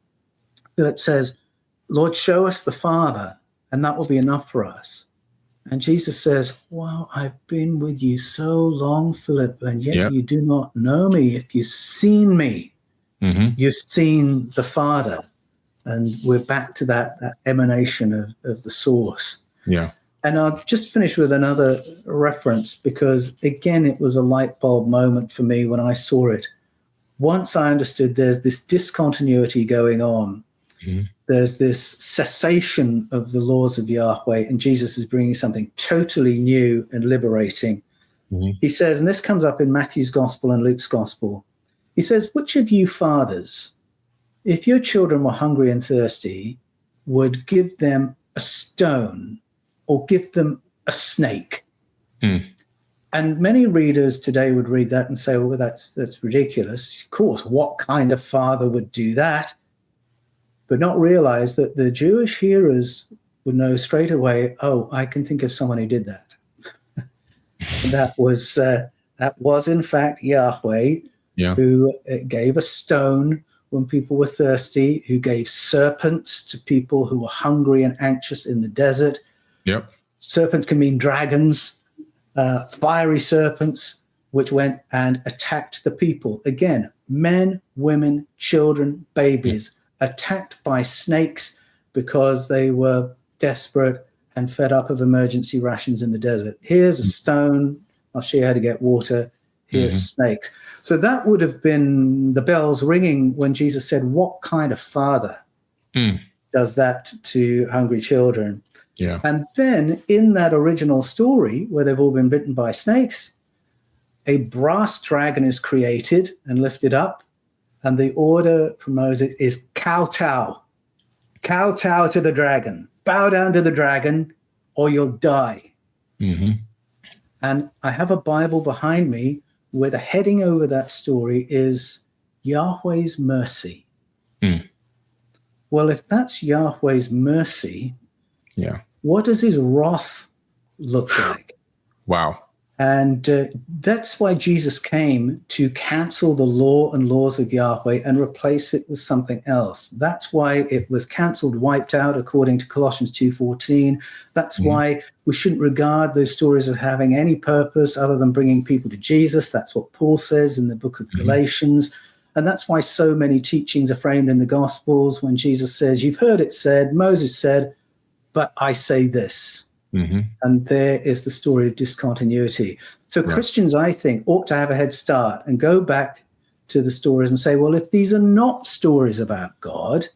Philip says, Lord, show us the Father, and that will be enough for us. And Jesus says, wow, I've been with you so long, Philip, and yet you do not know me. If you've seen me, you've seen the Father. And we're back to that emanation of the source. Yeah. And I'll just finish with another reference, because, again, it was a light bulb moment for me when I saw it. Once I understood there's this discontinuity going on, there's this cessation of the laws of Yahweh, and Jesus is bringing something totally new and liberating. He says, and this comes up in Matthew's gospel and Luke's gospel, he says, which of you fathers, if your children were hungry and thirsty, would give them a stone or give them a snake? And many readers today would read that and say, well, that's ridiculous. Of course, what kind of father would do that? But not realize that the Jewish hearers would know straight away, oh, I can think of someone who did that. That was in fact Yahweh, who gave a stone when people were thirsty, who gave serpents to people who were hungry and anxious in the desert. Serpents can mean dragons, fiery serpents, which went and attacked the people. Again, men, women, children, babies, attacked by snakes because they were desperate and fed up of emergency rations in the desert. Here's a stone. I'll show you how to get water. Here's snakes. So that would have been the bells ringing when Jesus said, what kind of father does that to hungry children? And then in that original story where they've all been bitten by snakes, a brass dragon is created and lifted up. And the order from Moses is kowtow. Kowtow to the dragon. Bow down to the dragon or you'll die. And I have a Bible behind me where the heading over that story is Yahweh's mercy. Well, if that's Yahweh's mercy, what does his wrath look like? Wow. And that's why Jesus came, to cancel the law and laws of Yahweh and replace it with something else. That's why it was canceled, wiped out, according to Colossians 2:14. That's why we shouldn't regard those stories as having any purpose other than bringing people to Jesus. That's what Paul says in the book of Galatians. And that's why so many teachings are framed in the Gospels when Jesus says, you've heard it said, Moses said, but I say this. And there is the story of discontinuity. So Christians, I think, ought to have a head start and go back to the stories and say, well, if these are not stories about God,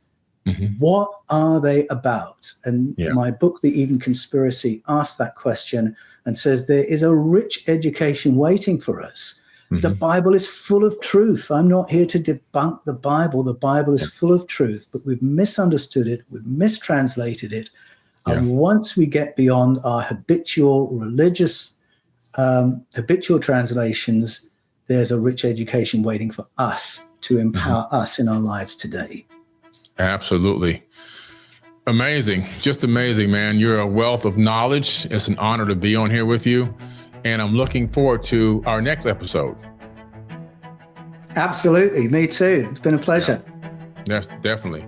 what are they about? And my book, The Eden Conspiracy, asks that question and says there is a rich education waiting for us. The Bible is full of truth. I'm not here to debunk the Bible. The Bible is full of truth, but we've misunderstood it. We've mistranslated it. And once we get beyond our habitual religious, habitual translations, there's a rich education waiting for us to empower us in our lives today. Absolutely. Amazing. Just amazing, man. You're a wealth of knowledge. It's an honor to be on here with you. And I'm looking forward to our next episode. Absolutely. Me too. It's been a pleasure. Yes, definitely.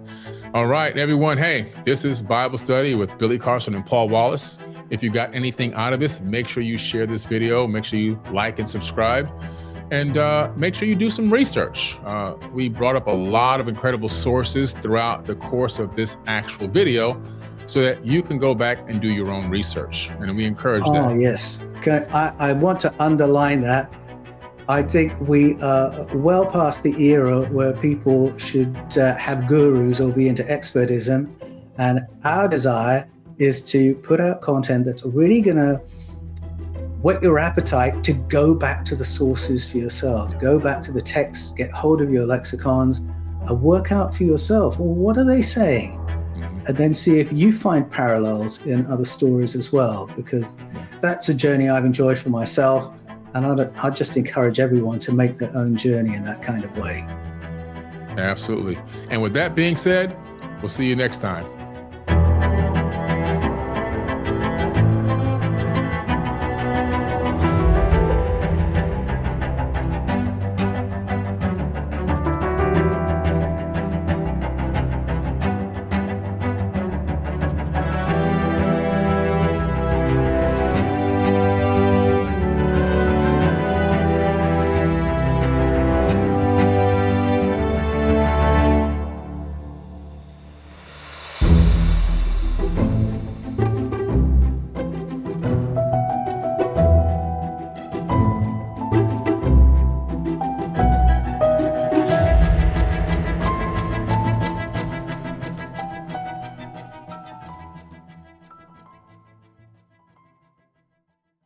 All right, everyone. Hey, this is Bible Study with Billy Carson and Paul Wallace. If you got anything out of this, make sure you share this video. Make sure you like and subscribe. And make sure you do some research. We brought up a lot of incredible sources throughout the course of this actual video so that you can go back and do your own research. And we encourage that. Oh, yes. I want to underline that. I think we are well past the era where people should have gurus or be into expertism. And our desire is to put out content that's really going to whet your appetite to go back to the sources for yourself. Go back to the texts, get hold of your lexicons, and work out for yourself, well, what are they saying? And then see if you find parallels in other stories as well, because that's a journey I've enjoyed for myself. And I'd just encourage everyone to make their own journey in that kind of way. Absolutely. And with that being said, we'll see you next time.